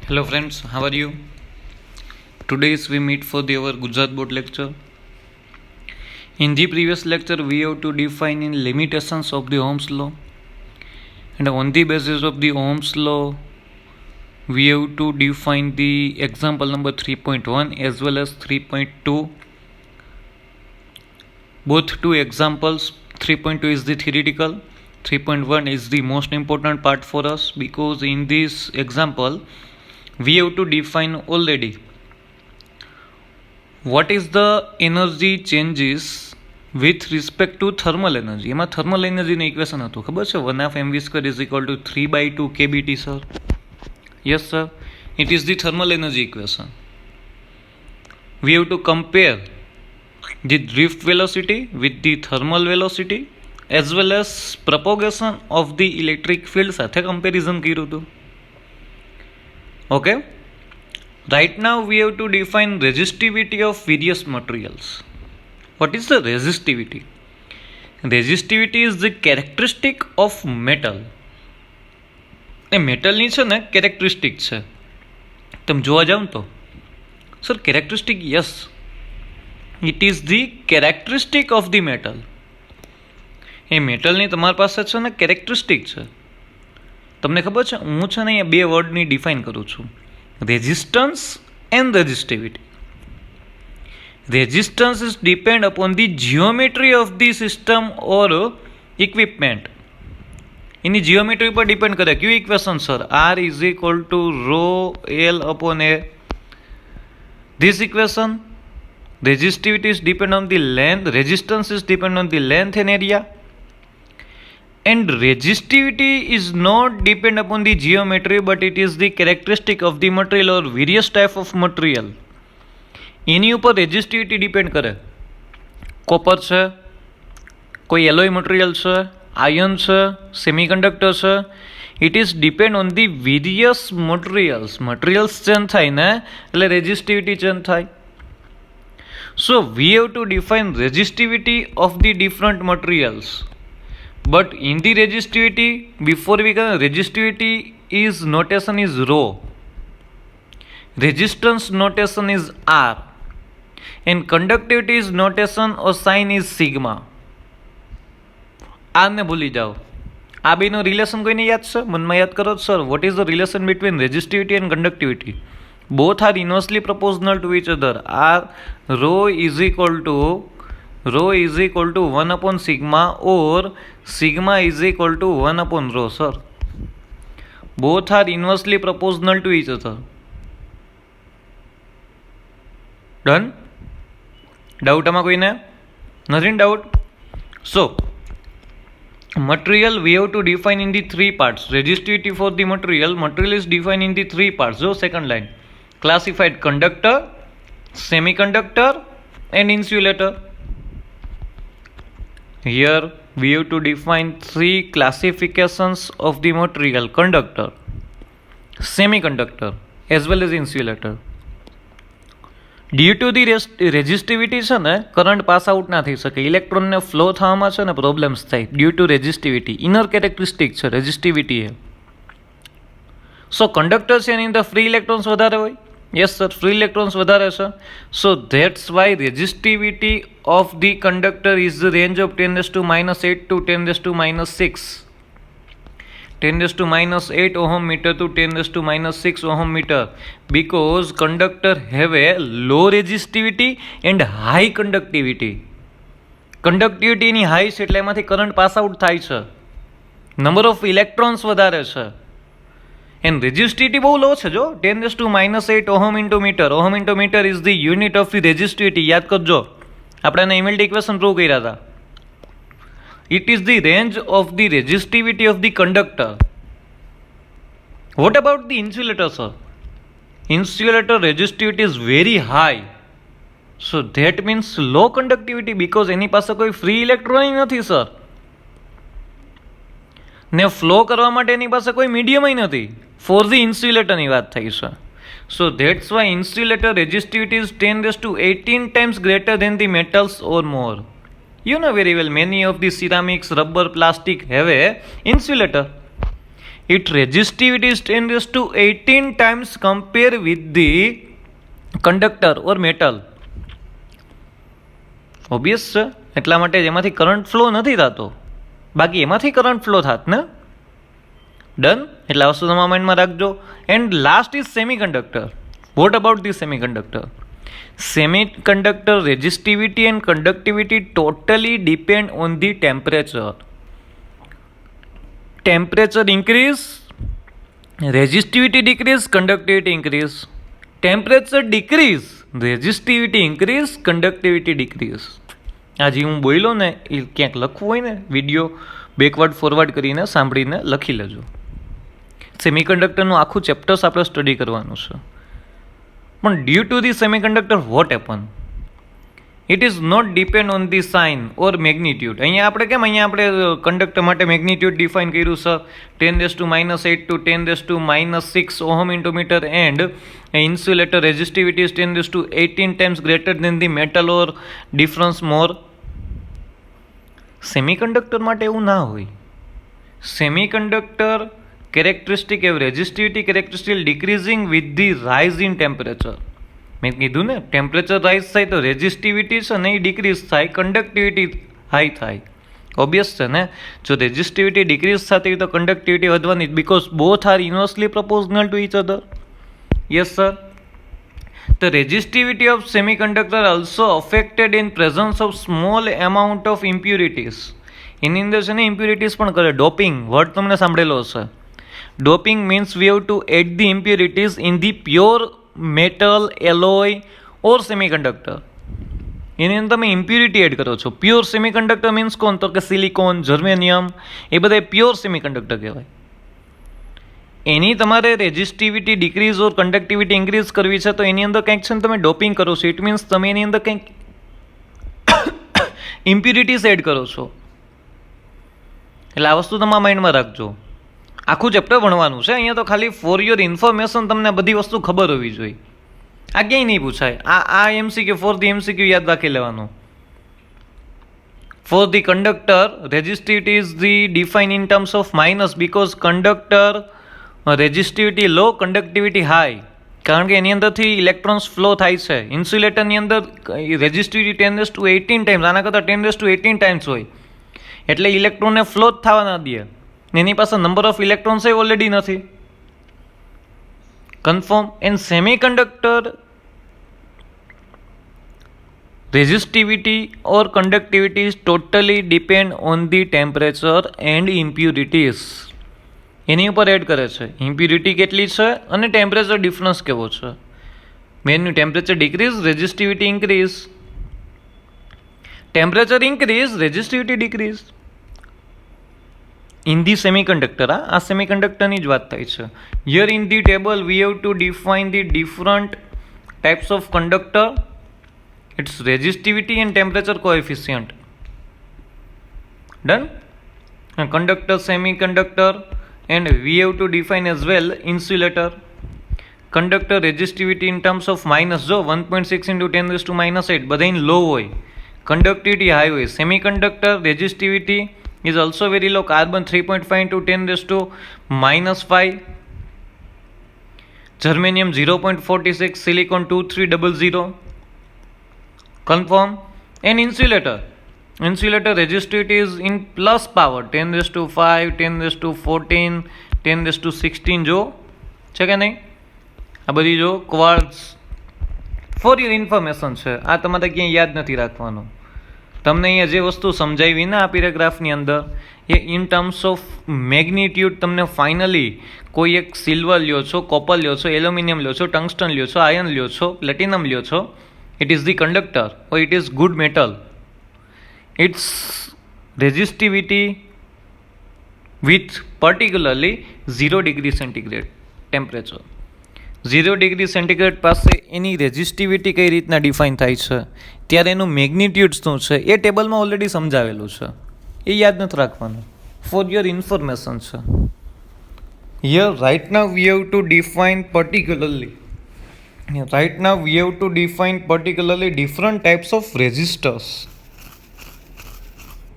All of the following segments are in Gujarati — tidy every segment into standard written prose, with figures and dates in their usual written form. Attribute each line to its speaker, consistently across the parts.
Speaker 1: Hello friends, how are you? Today we meet for our Gujarat board lecture. In the previous lecture we have to define in limitations of the Ohm's law, and on the basis of the Ohm's law we have to define the example number 3.1 as well as 3.2. Both two examples, 3.2 is the theoretical, 3.1 is the most important part for us, because in this example we have to define already what is the energy changes with respect to thermal energy. એમાં thermal energy નું ઇક્વેશન હતું, ખબર છે? 1/mv² is equal to 3/2 kBT, sir. Yes sir, it is the thermal energy equation. We have to compare the drift velocity with the thermal velocity as well as propagation of the electric field સાથે comparison કર્યું હતું. Okay, right now we have to define resistivity of various materials. What is the resistivity? Resistivity is the characteristic of metal. એ મેટલની છે ને કેરેક્ટરિસ્ટિક છે. તમે જોવા જાવ તો sir characteristic, yes, it is the characteristic of the metal. એ મેટલની તમારી પાસે છે ને કેરેક્ટરિસ્ટિક છે. તમને ખબર છે, હું છે ને અહીંયા બે વર્ડની ડિફાઇન કરું છું, resistance and resistivity. Resistance is depend upon the geometry of the system or equipment. એની જિયોમેટ્રી પર ડિપેન્ડ કરે. ક્યુ equation sir? R is equal to rho L upon A. This equation, resistivity is depend on the length, resistance is depend on the length and area, and resistivity is not depend upon the geometry but it is the characteristic of the material or various type of material. એની ઉપર રેઝિસ્ટિવિટી ડિપેન્ડ કરે. કોપર છે, કોઈ એલોય મટીરિયલ છે, આયર્ન છે, સેમિકન્ડક્ટર છે. It is depend on the various materials. Materials change થાય ને એટલે રેઝિસ્ટિવિટી ચેન્જ થાય. So we have to define resistivity of the different materials. But in the resistivity, before we can, resistivity is notation is rho. Resistance notation is R. And conductivity is notation or sign is sigma. R ને ભૂલી જાઓ. આ બેનો રિલેશન કોઈને યાદ છે? મનમાં યાદ કરો sir. What is the relation between resistivity and conductivity? Both are inversely proportional to each other. Rho is equal to 1 upon sigma or sigma is equal to 1 upon rho, sir. Both are inversely proportional to each other. Done? Doubt ama koine? Nothing doubt? So material we have to define in the three parts. Resistivity for the material is defined in the three parts. So second line, classified conductor, semiconductor and insulator. Here we have to define three classifications of the material: conductor, semiconductor as well as insulator. Due to the resistivity છે ને કરંટ પાસ આઉટ ના થઈ શકે, ઇલેક્ટ્રોનને ફ્લો થવામાં છે ને પ્રોબ્લેમ્સ થાય due to resistivity. Inner characteristic છે રેઝિસ્ટિવિટી એ. સો કંડક્ટર છે એની અંદર ફ્રી ઇલેક્ટ્રોન્સ વધારે હોય. યસ સર, ફ્રી ઇલેક્ટ્રોન્સ વધારે છે. સો that's Y resistivity of the conductor is the range of 10⁻8 to 10⁻6. 10⁻8 ohm meter to 10⁻6 ohm meter, because conductor have a low resistivity and high conductivity. conductivity ની હાઈ છે એટલે એમાંથી કરંટ પાસ આઉટ થાય છે, નંબર ઓફ ઇલેક્ટ્રોન્સ વધારે છે. એન્ડ રેઝિસ્ટિવિટી બહુ લો છે. જો 10⁻8 ohm into meter, ohm into meter is the unit of the resistivity. યાદ કરજો, આપણે એને ઇમેલ્ટ ઇક્વેશન પ્રૂવ કર્યા હતા. It is the range of the resistivity of the conductor. What about the insulator, sir? Insulator resistivity is very high. So that means low conductivity, because એની પાસે કોઈ ફ્રી ઇલેક્ટ્રોન નથી સર, ને ફ્લો કરવા માટે એની પાસે કોઈ મીડિયમ નથી. ફોર ધી ઇન્સ્યુલેટરની વાત થઈ છે. So that's why insulator resistivity is 10⁻18 times greater than the metals or more. You know very well, many of the ceramics, rubber, plastic have a insulator. its resistivity is 10 raised to 18 times compared with the conductor or metal. Obvious છે, એટલા માટે જ એમાંથી કરંટ ફ્લો નથી થતો, બાકી એમાંથી કરંટ ફ્લો થાત ને. ડન. એટલે આ વસ્તુ તમારા માઇન્ડમાં રાખજો. And last is semiconductor. What about the semiconductor? Semiconductor resistivity and conductivity totally depend on the temperature. Temperature increase, resistivity decrease, conductivity increase. Temperature decrease, resistivity increase, conductivity decrease. આજે હું બોલ્યો ને એ ક્યાંક લખવું હોય ને વિડીયો બેકવર્ડ ફોરવર્ડ કરીને સાંભળીને લખી લેજો. સેમિકન્ડક્ટરનું આખું ચેપ્ટર્સ આપણે સ્ટડી કરવાનું છે. પણ due to the semiconductor what happen? It is not depend on the sign or magnitude. અહીંયા આપણે કેમ આપણે કંડક્ટર માટે મેગ્નિટ્યુડ ડિફાઇન કર્યું છે 10⁻8 to 10⁻6 ohm into metre and insulator resistivity is 10⁻18 times greater than the metal or difference more. Semiconductor માટે એવું ના હોય. Semiconductor characteristic have resistivity characteristic decreasing with the rise in temperature. મેં કીધું ને ટેમ્પરેચર રાઇઝ થાય તો રેઝિસ્ટિવિટી છે ને એ ડિક્રીઝ થાય, કન્ડક્ટિવિટી હાઈ થાય. ઓબ્વિયસ છે ને, જો રેઝિસ્ટિવિટી ડિક્રીઝ થતી હોય તો કન્ડક્ટિવિટી વધવાની, because both are inversely proportional to each other. Yes sir. The resistivity of semiconductor also affected in presence of small amount of impurities. એની અંદર છે ને ઇમ્પ્યુરિટીઝ પણ કરે. ડોપિંગ વર્ડ તમને સાંભળેલો હશે. Doping means we have to add the impurities in the pure metal, alloy or semiconductor. એની અંદર તમે ઇમ્પ્યુરિટી એડ કરો છો. પ્યોર સેમિકન્ડક્ટર મીન્સ કોણ? તો કે સિલિકોન, જર્મેનિયમ, એ બધા પ્યોર સેમિકન્ડક્ટર કહેવાય. એની તમારે રેઝિસ્ટિવિટી ડિક્રીઝ ઓર કન્ડક્ટિવિટી ઇન્ક્રીઝ કરવી છે તો એની અંદર કંઈક છે ને તમે ડોપિંગ કરો છો. ઇટ મીન્સ તમે એની અંદર કંઈક ઇમ્પ્યુરિટીઝ એડ કરો છો. એટલે આ વસ્તુ તમારા માઇન્ડમાં રાખજો. આખું ચેપ્ટર ભણવાનું છે અહીંયા તો, ખાલી ફોર યોર ઇન્ફોર્મેશન તમને બધી વસ્તુ ખબર હોવી જોઈએ. આ ક્યાંય નહીં પૂછાય. આ એમસીક્યુ ફોર ધી એમસીક્યુ યાદ રાખી લેવાનું. For the conductor resistivity is the define in terms of minus because conductor resistivity low, conductivity high, કારણ કે એની અંદરથી ઇલેક્ટ્રોન્સ ફ્લો થાય છે. ઇન્સ્યુલેટરની અંદર રેઝિસ્ટિવિટી 10⁻18 times, આના કરતાં 10⁻18 times હોય, એટલે ઇલેક્ટ્રોનને ફ્લો જ થવા ના દે. એની પાસે નંબર ઓફ ઇલેક્ટ્રોન્સ એ ઓલરેડી નથી. Confirm. And semiconductor resistivity or conductivity is totally depend on the temperature and impurities. એની ઉપર એડ કરે છે ઇમ્પ્યુરિટી કેટલી છે અને ટેમ્પરેચર ડિફરન્સ કેવો છે. મેનનું temperature decrease, resistivity increase. Temperature increase, resistivity decrease. In the semiconductor, આ સેમિકન્ડક્ટરની જ વાત થાય છે. Here in the table we have to define the different types of conductor, its resistivity and temperature coefficient. Done. Conductor, semiconductor and we have to define as well insulator. Conductor resistivity in terms of minus, જો 1.6 × 10⁻8 બધા લો હોય, કંડક્ટિવિટી હાઈ હોય. Semiconductor resistivity is also very low, carbon 3.5 × 10⁻5, germanium 0.46, silicon 2300. Confirm. And insulator resistivity is in plus power 10⁵, 10⁻14, 10⁻16 જો છે કે નહીં? આ બધી જો ક્વાર્ટ્ઝ ફોર યોર ઇન્ફોર્મેશન છે. આ તમારે ક્યાંય યાદ નથી રાખવાનું. તમને અહીંયા જે વસ્તુ સમજાવી ને આ પેરેગ્રાફની અંદર એ ઇન ટર્મ્સ ઓફ મેગ્નિટ્યુડ તમને ફાઇનલી કોઈ એક સિલ્વર લ્યો છો, કોપર લ્યો છો, એલ્યુમિનિયમ લ્યો છો, ટંગસ્ટન લ્યો છો, આયર્ન લ્યો છો, પ્લેટિનમ લ્યો છો, it is the conductor or it is good metal. Its resistivity with particularly 0°C temperature. 0°C પાસે એની રેઝિસ્ટિવિટી કઈ રીતના ડિફાઇન થાય છે, ત્યારે એનું મેગ્નિટ્યુડ શું છે એ ટેબલમાં ઓલરેડી સમજાવેલું છે. એ યાદ નથી રાખવાનું, ફોર યોર ઇન્ફોર્મેશન છે. Here right now we have to define particularly different types of resistors.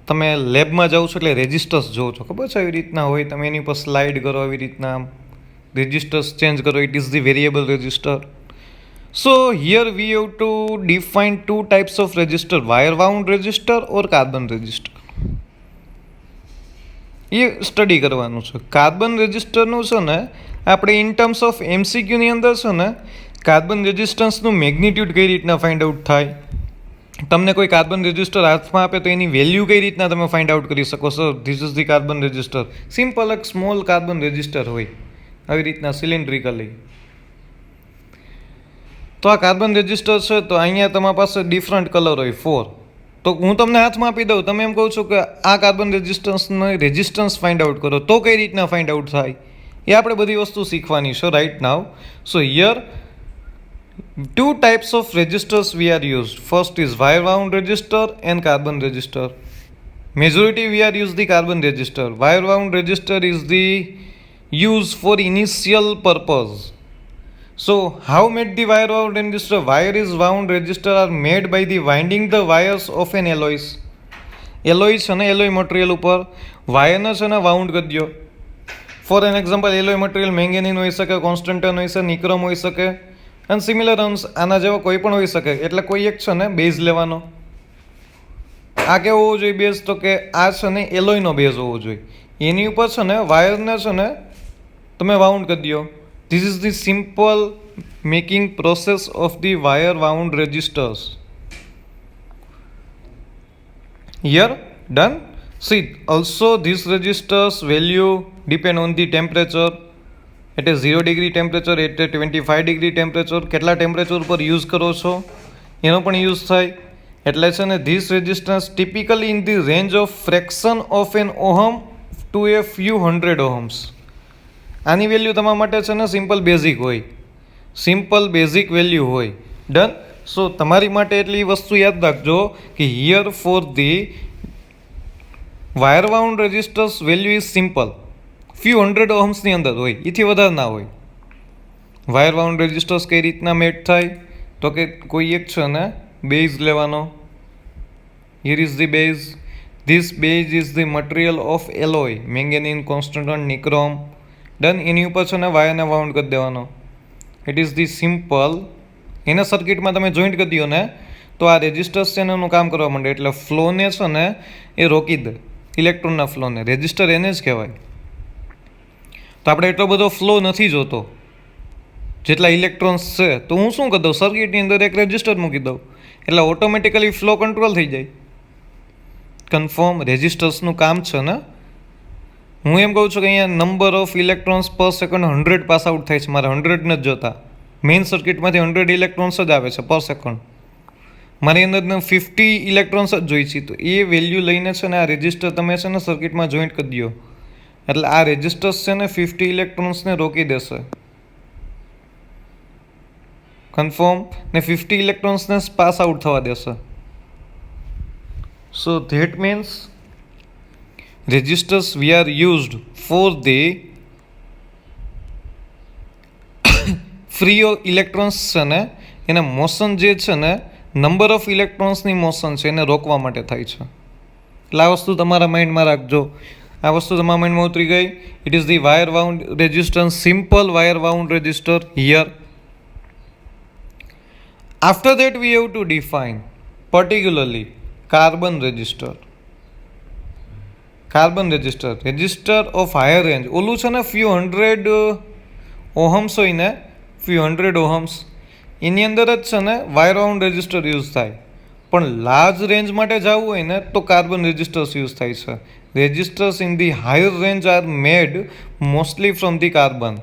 Speaker 1: તમે લેબમાં જાઓ છો એટલે રેજિસ્ટર્સ જોવો છો, ખબર છે? આવી રીતના હોય, તમે એની ઉપર સ્લાઇડ કરો, આવી રીતના આમ રેજિસ્ટર્સ ચેન્જ કરો. It is the variable resistor. So here we have to define two types of resistor, wire wound resistor or carbon resistor. એ સ્ટડી કરવાનું છે. કાર્બન રેજિસ્ટરનું છે ને આપણે ઇન ટર્મ્સ ઓફ એમસીક્યુની અંદર છે ને કાર્બન રેઝિસ્ટન્સનું મેગ્નિટ્યુડ કઈ રીતના ફાઇન્ડ આઉટ થાય, તમને કોઈ કાર્બન રેજિસ્ટર હાથમાં આપે તો એની વેલ્યુ કઈ રીતના તમે ફાઇન્ડ આઉટ કરી શકો છો. This is the carbon register. Simple એક સ્મોલ કાર્બન રેજિસ્ટર હોય આવી રીતના સિલિન્ડ્રિકલી. તો આ કાર્બન રેજિસ્ટર છે, તો અહીંયા તમારી પાસે ડિફરન્ટ કલર હોય 4. તો હું તમને હાથમાં આપી દઉં, તમે એમ કહું છો કે આ કાર્બન રેઝિસ્ટન્સ ફાઇન્ડ આઉટ કરો, તો કઈ રીતના ફાઇન્ડ આઉટ થાય એ આપણે બધી વસ્તુ શીખવાની છે right now. So here two types of registers we are used. First is wire wound register and carbon register. Majority we are use the carbon register. Wire wound register is the use for initial purpose. So how made the wire wound register? Wire is wound register are made by the winding the wires of an alloys. Alloy છે ને alloy મટીરિયલ ઉપર વાયરને છે ને વાઉન્ડ કરી દો. For an example alloy material manganin હોઈ શકે, કોન્સ્ટન્ટન હોઈ શકે, નિક્રોમ હોઈ શકે અને સિમિલર આના જેવો કોઈ પણ હોઈ શકે. એટલે કોઈ એક છે ને બેઝ લેવાનો. આ કેવો હોવો જોઈએ બેઝ? તો કે આ છે ને એલોયનો બેઝ હોવો જોઈએ. એની ઉપર છે ને વાયરને છે ને તમે વાઉન્ડ કરી દો. This is the simple making process of the wire wound resistors. Here done. See, also these registers value depend on the temperature. At a 0 degree temperature, at a 25 degree temperature, કેટલા ટેમ્પરેચર ઉપર યુઝ કરો છો એનો પણ યુઝ થાય. એટલે છે ને this resistance typically in the range of fraction of an ohm to a few hundred ohms. આની વેલ્યુ તમારા માટે છે ને સિમ્પલ બેઝિક હોય, સિમ્પલ બેઝિક વેલ્યુ હોય. ડન. સો તમારી માટે એટલી વસ્તુ યાદ રાખજો કે here for the wire wound resistors value is simple, few hundred ઓહમ્સની અંદર હોય, એથી વધારે ના હોય. વાયર વાઉન્ડ રેજિસ્ટર્સ કઈ રીતના મેટ થાય? તો કે કોઈ એક છે ને બેઝ લેવાનો. Here is the base. This base is the material of alloy, manganin, constantan, nichrome. Done. એની ઉપર છે ને વાયરને વાઉન્ડ કરી દેવાનો. It is the simple. એને સર્કિટમાં તમે જોઈન્ટ કરી દો ને તો આ રેજિસ્ટર્સ છે ને એનું કામ કરવા માંડે. એટલે ફ્લોને છે ને એ રોકી દે, ઇલેક્ટ્રોનના ફ્લોને. રેજિસ્ટર એને જ કહેવાય. તો આપણે એટલો બધો ફ્લો નથી જોતો જેટલા ઇલેક્ટ્રોન્સ છે. તો હું શું કરી દઉં, સર્કિટની અંદર એક રેજિસ્ટર મૂકી દઉં એટલે ઓટોમેટિકલી ફ્લો કંટ્રોલ થઈ જાય. કન્ફર્મ. રેજિસ્ટર્સનું કામ છે ને. હું એમ કહું છું કે અહીંયા નંબર ઓફ ઇલેક્ટ્રોન્સ પર સેકન્ડ 100 પાસ આઉટ થાય છે. મારે 100 નથી જોતા. મેઇન સર્કિટમાંથી 100 ઇલેક્ટ્રોન્સ જ આવે છે પર સેકન્ડ. મારી અંદર 50 ઇલેક્ટ્રોન્સ જ જોઈ છે. તો એ વેલ્યુ લઈને છે ને આ રેજિસ્ટર તમે છે ને સર્કિટમાં જોઈન્ટ કરી દો એટલે આ રેજિસ્ટર્સ છે ને 50 ઇલેક્ટ્રોન્સને રોકી દેશે. કન્ફર્મ. ને 50 ઇલેક્ટ્રોન્સને પાસ આઉટ થવા દેશે. So that means resistors we are used for the free electrons છે ને એને મોશન જે છે ને નંબર ઓફ ઇલેક્ટ્રોન્સની મોશન છે એને રોકવા માટે થાય છે. એટલે આ વસ્તુ તમારા માઇન્ડમાં રાખજો. આ વસ્તુ તમારા માઇન્ડમાં ઉતરી ગઈ. It is the wire wound resistance, simple wire wound register here. After that we have to define particularly carbon register. Carbon register, register of higher range. ઓલું છે ને ફ્યુ હંડ્રેડ ઓહમ્સ હોય ને, ફ્યુ હંડ્રેડ ઓહમ્સ, એની અંદર જ છે ને વાયર વાઉન્ડ રેજિસ્ટર યુઝ થાય. પણ લાર્જ રેન્જ માટે જવું હોય ને તો કાર્બન રેજિસ્ટર્સ યુઝ થાય છે. Resistors in the higher range are made mostly from the carbon.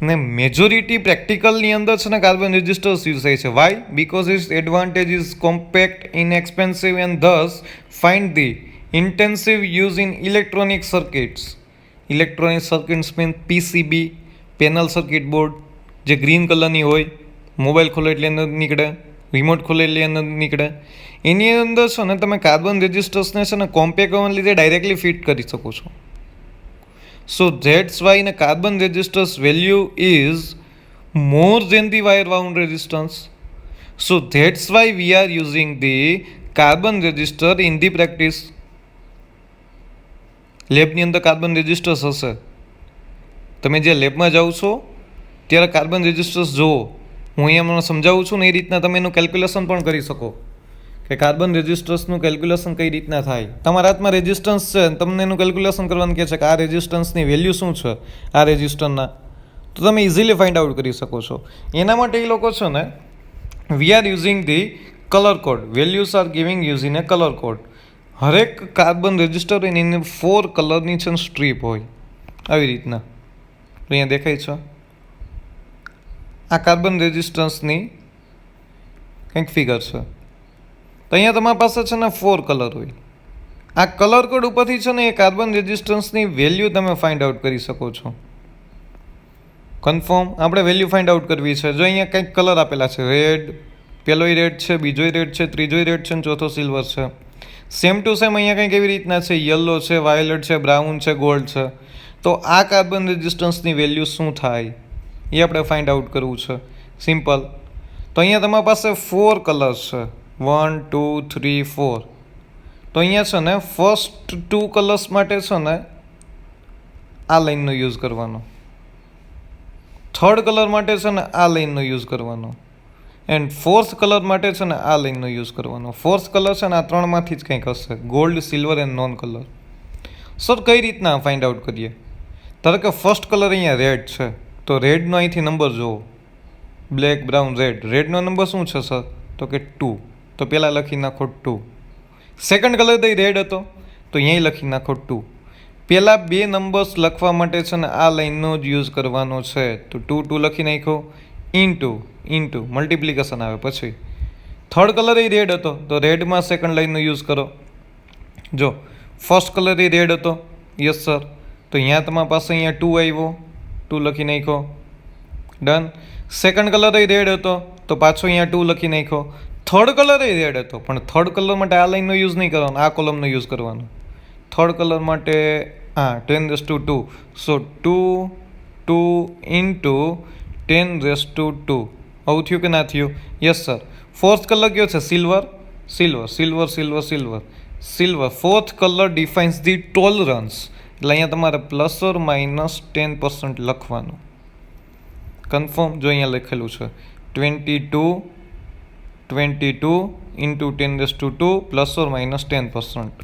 Speaker 1: ને મેજોરિટી પ્રેક્ટિકલની અંદર છે ને કાર્બન રેજિસ્ટર્સ યુઝ થાય છે. Why? Because its advantage is compact, inexpensive and thus find the intensive use in electronic circuits. Electronic circuits mean PCB, panel circuit board, જે ગ્રીન કલરની હોય, મોબાઈલ ખોલે એટલે અંદર નીકળે, રિમોટ ખોલે એટલે અંદર નીકળે. એની અંદર છે ને તમે કાર્બન રેજિસ્ટર્સને છે ને કોમ્પેક્ટ હોવાને લીધે ડાયરેક્ટલી ફિટ કરી શકો છો. સો ધેટ્સ વાય ને carbon resistors value is more than the wire wound resistance. So that's why we are using the carbon resistor in the practice. લેબની અંદર કાર્બન રજિસ્ટર્સ હશે. તમે જે લેબમાં જાઓ છો ત્યારે કાર્બન રજિસ્ટર્સ જુઓ. હું અહીંયા મને સમજાવું છું ને એ રીતના તમે એનું કેલ્ક્યુલેશન પણ કરી શકો કે કાર્બન રેઝિસ્ટન્સનું કેલ્ક્યુલેશન કઈ રીતના થાય. તમારા હાથમાં રેઝિસ્ટન્સ છે, તમને એનું કેલ્ક્યુલેશન કરવાનું કહે છે કે આ રેઝિસ્ટન્સની વેલ્યુ શું છે આ રેઝિસ્ટરના, તો તમે ઇઝીલી ફાઇન્ડ આઉટ કરી શકો છો. એના માટે એ લોકો છે ને વી are using the colour code. Values are giving using A colour code. હરેક કાર્બન રજિસ્ટર હોય ને એની 4 કલરની છે ને સ્ટ્રીપ હોય આવી રીતના. અહીંયા દેખાય છે આ કાર્બન રેઝિસ્ટન્સની કંઈક ફિગર છે. તો અહીંયા તમારી પાસે છે ને 4 કલર હોય. આ કલર કોડ ઉપરથી છે ને એ કાર્બન રેઝિસ્ટન્સની વેલ્યુ તમે ફાઇન્ડ આઉટ કરી શકો છો. કન્ફર્મ આપણે વેલ્યુ ફાઇન્ડ આઉટ કરવી છે. જો અહીંયા કંઈક કલર આપેલા છે, રેડ, પહેલોય રેડ છે, બીજોય રેડ છે, ત્રીજોય રેડ છે અને ચોથો સિલ્વર છે. સેમ ટુ સેમ અહીંયા કંઈક એવી રીતના છે, યલો છે, વાયોલેટ છે, બ્રાઉન છે, ગોલ્ડ છે. તો આ કાર્બન રેઝિસ્ટન્સની વેલ્યુ શું થાય એ આપણે ફાઇન્ડ આઉટ કરવું છે. સિમ્પલ. તો અહીંયા તમારી પાસે 4 કલર્સ છે, 1 2 3 4. તો અહીંયા છે ને ફર્સ્ટ 2 કલર્સ માટે છે ને આ લાઇનનો યુઝ કરવાનો, થર્ડ કલર માટે છે ને આ લાઇનનો યુઝ કરવાનો, એન્ડ ફોર્થ કલર માટે છે ને આ લાઇનનો યુઝ કરવાનો. ફોર્થ કલર છે ને આ ત્રણમાંથી જ કંઈક હશે, gold, silver and non colour. Sir કઈ રીતના ફાઇન્ડ આઉટ કરીએ? ધારો કે ફર્સ્ટ કલર અહીંયા રેડ છે, તો રેડનો અહીંથી નંબર જુઓ, બ્લેક, બ્રાઉન, રેડ. રેડનો નંબર શું છે સર? તો કે 2. તો પહેલાં લખી નાખો 2. સેકન્ડ કલર દઈ રેડ હતો તો અહીંયા લખી નાખો 2. પહેલાં 2 નંબર્સ લખવા માટે છે ને આ લાઇનનો જ યુઝ કરવાનો છે. તો 2 2 લખી નાખો, ઇન્ટુ મલ્ટિપ્લિકેશન આવે. પછી થર્ડ કલર એ રેડ હતો તો રેડમાં સેકન્ડ લાઇનનો યુઝ કરો. જો ફર્સ્ટ કલર એ રેડ હતો, યસ સર, તો અહીંયા તમારી પાસે અહીંયા 2 આવ્યો, 2 લખી નાખો, ડન. સેકન્ડ કલર એ રેડ હતો તો પાછો અહીંયા 2 લખી નાખો. થર્ડ કલર એ રેડ હતો પણ થર્ડ કલર માટે આ લાઇનનો યુઝ નહીં કરવાનો, આ કોલમનો યુઝ કરવાનો. થર્ડ કલર માટે 10⁻². સો 2 2 ઇન્ટુ 10⁻². આવું થયું કે ના થયું? Yes sir. ફોર્થ કલર કયો છે? Silver. Fourth colour defines the tolerance. એટલે અહીંયા તમારે ±10% લખવાનું. કન્ફર્મ. જો અહીંયા લખેલું છે 22 into 10⁻² ±10%.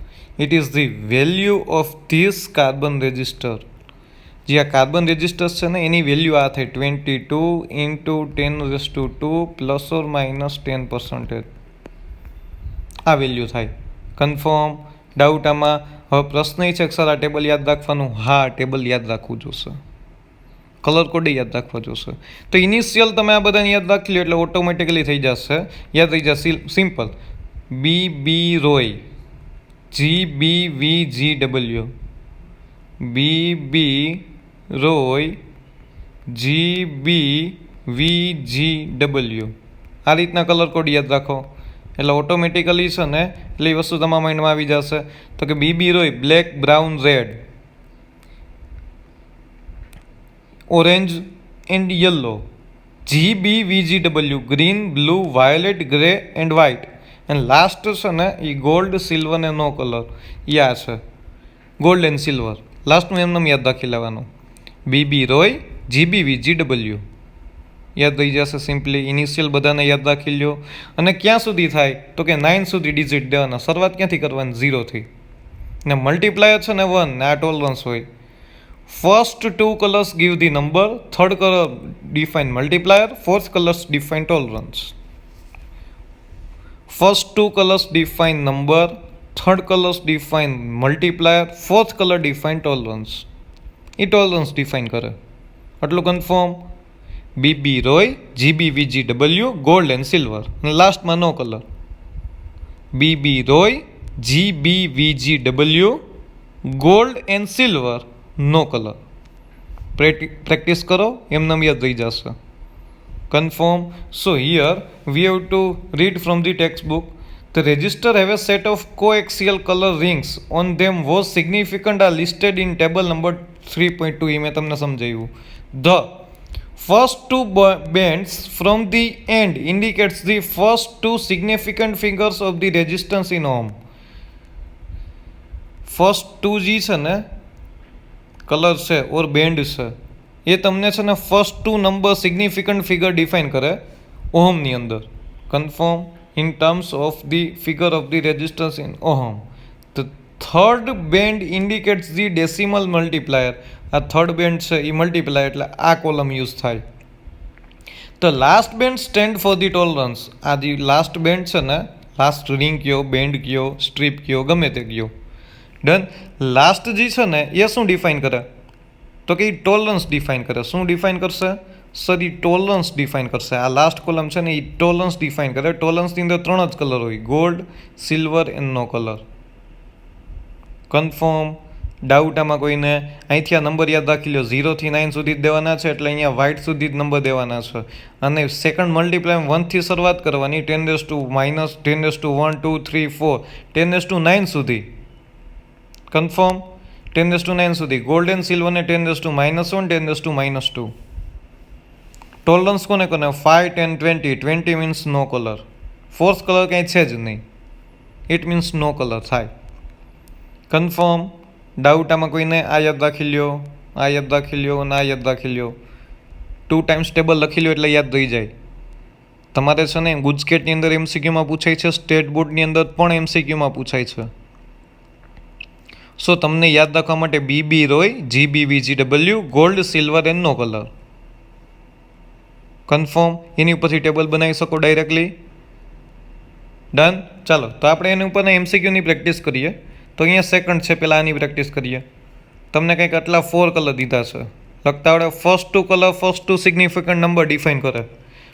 Speaker 1: It is the value of this carbon resistor. જે આ કાર્બન રેઝિસ્ટર્સ છે ને એની વેલ્યુ આ થાય 22 ઇન્ટુ 10⁻² ±10%. આ વેલ્યુ થાય. કન્ફર્મ. ડાઉટ આમાં? હવે પ્રશ્ન એ છે કે સર આ ટેબલ યાદ રાખવાનું. હા, ટેબલ યાદ રાખવું જોશે, કલર કોડ યાદ રાખવા જોશે. તો ઇનિશિયલ તમે આ બધાને યાદ રાખી લો એટલે ઓટોમેટિકલી થઈ જશે, યાદ થઈ જશે. Simple. BB Roy, GBVGW, BB Roy, GBVGW. આ રીતના કલર કોડ યાદ રાખો એટલે ઓટોમેટિકલી છે ને એટલે એ વસ્તુ તમારા માઇન્ડમાં આવી જશે. તો કે BB Roy black, brown, red, orange and yellow. GBVGW green, blue, violet, grey and white. And last છે ને એ ગોલ્ડ, સિલ્વર ને નો કલર એ આ છે, ગોલ્ડ એન્ડ સિલ્વર. લાસ્ટનું એમને યાદ રાખી લેવાનું. BB રોય, GBVGW યાદ રહી જશે સિમ્પલી. ઇનિશિયલ બધાને યાદ રાખી લો. અને ક્યાં સુધી થાય? તો કે 9 સુધી ડિજિટ દેવાના. શરૂઆત ક્યાંથી કરવાની? 0થી. ને મલ્ટીપ્લાયર છે ને 1 ને આ ટોલરન્સ હોય. First 2 colors give the number, third color define multiplier, fourth colors define tolerance. First 2 colors define number, third colors define multiplier, fourth color define tolerance. એ tolerance define કરે. આટલું confirm. BB Roy, GBVGW, gold and silver. અને લાસ્ટમાં no colour. BB Roy, GBVGW, gold and silver, no colour. Practice કરો, એમને યાદ રહી જશે. Confirm. So here we have to read from the textbook. The register have a set of coaxial color rings on them was significant are listed in table number 3.2. એ મેં તમને સમજાવ્યું. The First two bands from the end indicates the first two significant figures of the resistance in ohm. First two जी છે ને કલર છે ઓર બેન્ડ છે એ તમને છે ને first two number significant figure define કરે ઓહમની અંદર. Confirm in terms of the figure of the resistance in ohm. The third band indicates the decimal multiplier. આ થર્ડ બેન્ડ છે એ મલ્ટીપ્લાય એટલે આ કોલમ યુઝ થાય. The last band stand for the tolerance. આ જે લાસ્ટ બેન્ડ છે ને લાસ્ટ રિંગ કયો બેન્ડ કયો સ્ટ્રીપ કયો ગમે તે કયો ડન. લાસ્ટ જે છે ને એ શું ડિફાઇન કરે તો કે ટોલરન્સ ડિફાઇન કરે. શું ડિફાઇન કરશે સર એ ટોલરન્સ ડિફાઇન કરશે. આ લાસ્ટ કોલમ છે ને એ ટોલરન્સ ડિફાઇન કરે. ટોલરન્સની અંદર 3 જ કલર હોય gold silver and no colour. Confirm doubt આમાં કોઈને? અહીંથી આ નંબર યાદ રાખી લો 0 થી 9 સુધી જ દેવાના છે એટલે અહીંયા વ્હાઇટ સુધી જ નંબર દેવાના છે. અને સેકન્ડ મલ્ટીપ્લાય 1 થી શરૂઆત કરવાની 10 to -, 10 to 1, 2, 3, 4, 10 to 9 સુધી. કન્ફર્મ 10 to 9 સુધી. ગોલ્ડ એન્ડ સિલ્વર ને 10 to -1, 10 to -2. ટોલરન્સ કોને કોને 5, 10, 20. 20 મીન્સ નો કલર. ફોર્થ કલર કંઈ છે જ નહીં. ઇટ મીન્સ નો કલર થાય. કન્ફર્મ ડાઉટ આમાં કોઈને? આ યાદ રાખી લ્યો, આ યાદ રાખી લ્યો અને આ યાદ રાખી લ્યો. 2 ટાઈમ્સ ટેબલ લખી લ્યો એટલે યાદ રહી જાય. તમારે છે ને ગુજકેટની અંદર એમસીક્યુમાં પૂછાય છે, સ્ટેટ બોર્ડની અંદર પણ એમસીક્યુમાં પૂછાય છે. સો તમને યાદ રાખવા માટે BB Roy, GB VGW, gold silver and no colour. Confirm એની ઉપરથી ટેબલ બનાવી શકો ડાયરેક્ટલી. ડન. ચાલો તો આપણે એની ઉપરના એમસીક્યુની પ્રેક્ટિસ કરીએ. તો અહીંયા સેકન્ડ છે, પહેલાં આની પ્રેક્ટિસ કરીએ. તમને કંઈક આટલા 4 કલર દીધા છે. લખતા આવડે. First two colour first two significant number define કરે.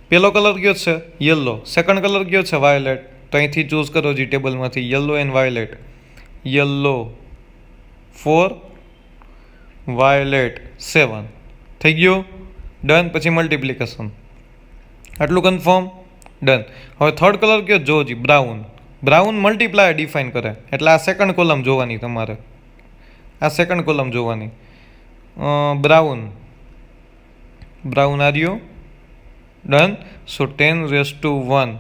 Speaker 1: પહેલો કલર કયો છે યલો, સેકન્ડ કલર કયો છે વાયોલેટ. તો અહીંથી ચૂઝ કરો જી ટેબલમાંથી yellow and violet. Yellow 4, violet 7. થઈ ગયું? ડન. પછી મલ્ટિપ્લિકેશન. આટલું કન્ફર્મ? ડન. હવે થર્ડ કલર કયો જોજી બ્રાઉન. બ્રાઉન મલ્ટીપ્લાયર ડિફાઇન કરે એટલે આ સેકન્ડ કોલમ જોવાની તમારે. આ સેકન્ડ કોલમ જોવાની. બ્રાઉન આર્યો. ડન. સો 10⁻1.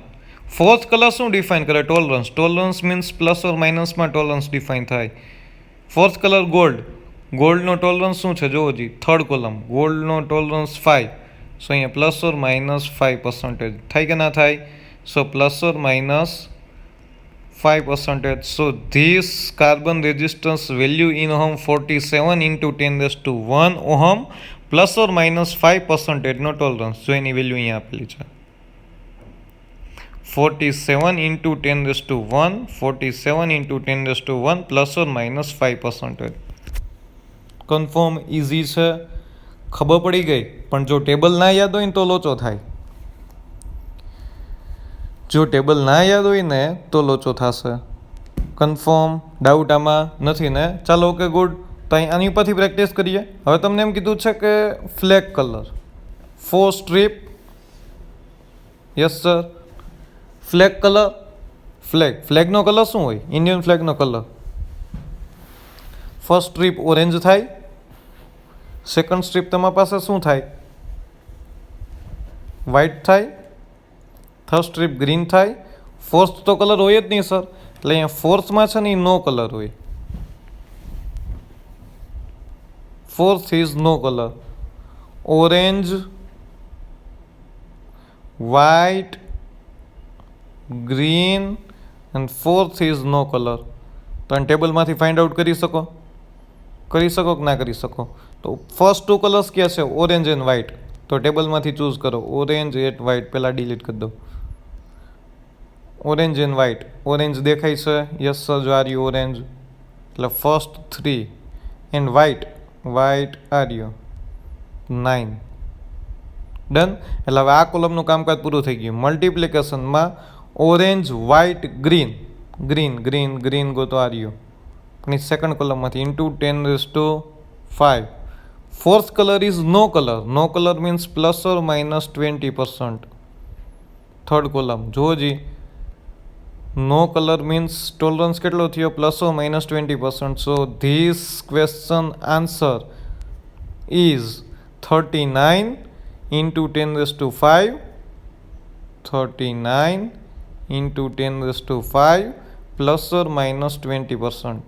Speaker 1: ફોર્થ કલર શું ડિફાઇન કરે? Tolerance. Tolerance means plus or માઇનસમાં ટોલરન્સ ડિફાઇન થાય. Fourth colour gold. ગોલ્ડનો ટોલરન્સ શું છે જોવો જી થર્ડ કોલમ. ગોલ્ડનો ટોલરન્સ 5. સો અહીંયા પ્લસ ઓર -5% થાય કે ના થાય? સો plus or -5%. So this carbon resistance value in ohm 47 into 10⁻1 ohm plus or minus 5% નો tolerance. જો એની વેલ્યુ અહીંયા આપેલી છે 47 into 10⁻1, 47 into 10⁻1 plus or minus 5%. Confirm easy છે, ખબર પડી ગઈ. પણ જો ટેબલ ના યાદ હોય ને તો લોચો થાય. જો ટેબલ ના યાદ હોય ને તો લોચો થશે. કન્ફર્મ ડાઉટ આમાં નથી ને? ચાલો ઓકે ગુડ. તો અહીં આની ઉપરથી પ્રેક્ટિસ કરીએ. હવે તમને એમ કીધું છે કે flag colour 4 strip. Yes sir. Flag colour. ફ્લેગનો કલર શું હોય? ઇન્ડિયન ફ્લેગનો કલર. ફર્સ્ટ સ્ટ્રીપ ઓરેન્જ થાય. સેકન્ડ સ્ટ્રીપ તમારી પાસે શું થાય? વ્હાઇટ થાય. થર્ડ સ્ટ્રીપ ગ્રીન થાય. ફોર્થ તો કલર હોય જ નહીં સર. એટલે અહીંયા ફોર્થમાં છે ને એ નો કલર હોય. Fourth is no colour. Orange, white, green and fourth is no colour. તો આ ટેબલમાંથી ફાઇન્ડ આઉટ કરી શકો કે ના કરી શકો? તો ફર્સ્ટ 2 કલર્સ ક્યાં છે? Orange and white. તો ટેબલમાંથી ચૂઝ કરો ઓરેન્જ એટ વ્હાઇટ. પહેલાં ડિલીટ કરી દો. Orange and white. ઓરેન્જ દેખાય છે? Yes sir. જો આર્યું ઓરેન્જ એટલે ફર્સ્ટ 3 એન્ડ વ્હાઇટ આર્યું 9. ડન. એટલે હવે આ કોલમનું કામકાજ પૂરું થઈ ગયું. મલ્ટિપ્લિકેશનમાં ઓરેન્જ, વ્હાઇટ, ગ્રીન ગોતો આર્યું. પણ સેકન્ડ કોલમમાંથી into 10⁵. Fourth colour is no colour. No colour means plus or minus 20%. Third column જુઓ જી. નો કલર મીન્સ ટોલરન્સ કેટલો થયો? Plus or minus 20%. So this question answer is 39
Speaker 2: into 10 raised to 5, 39 into 10 raised to 5 plus or minus 20%.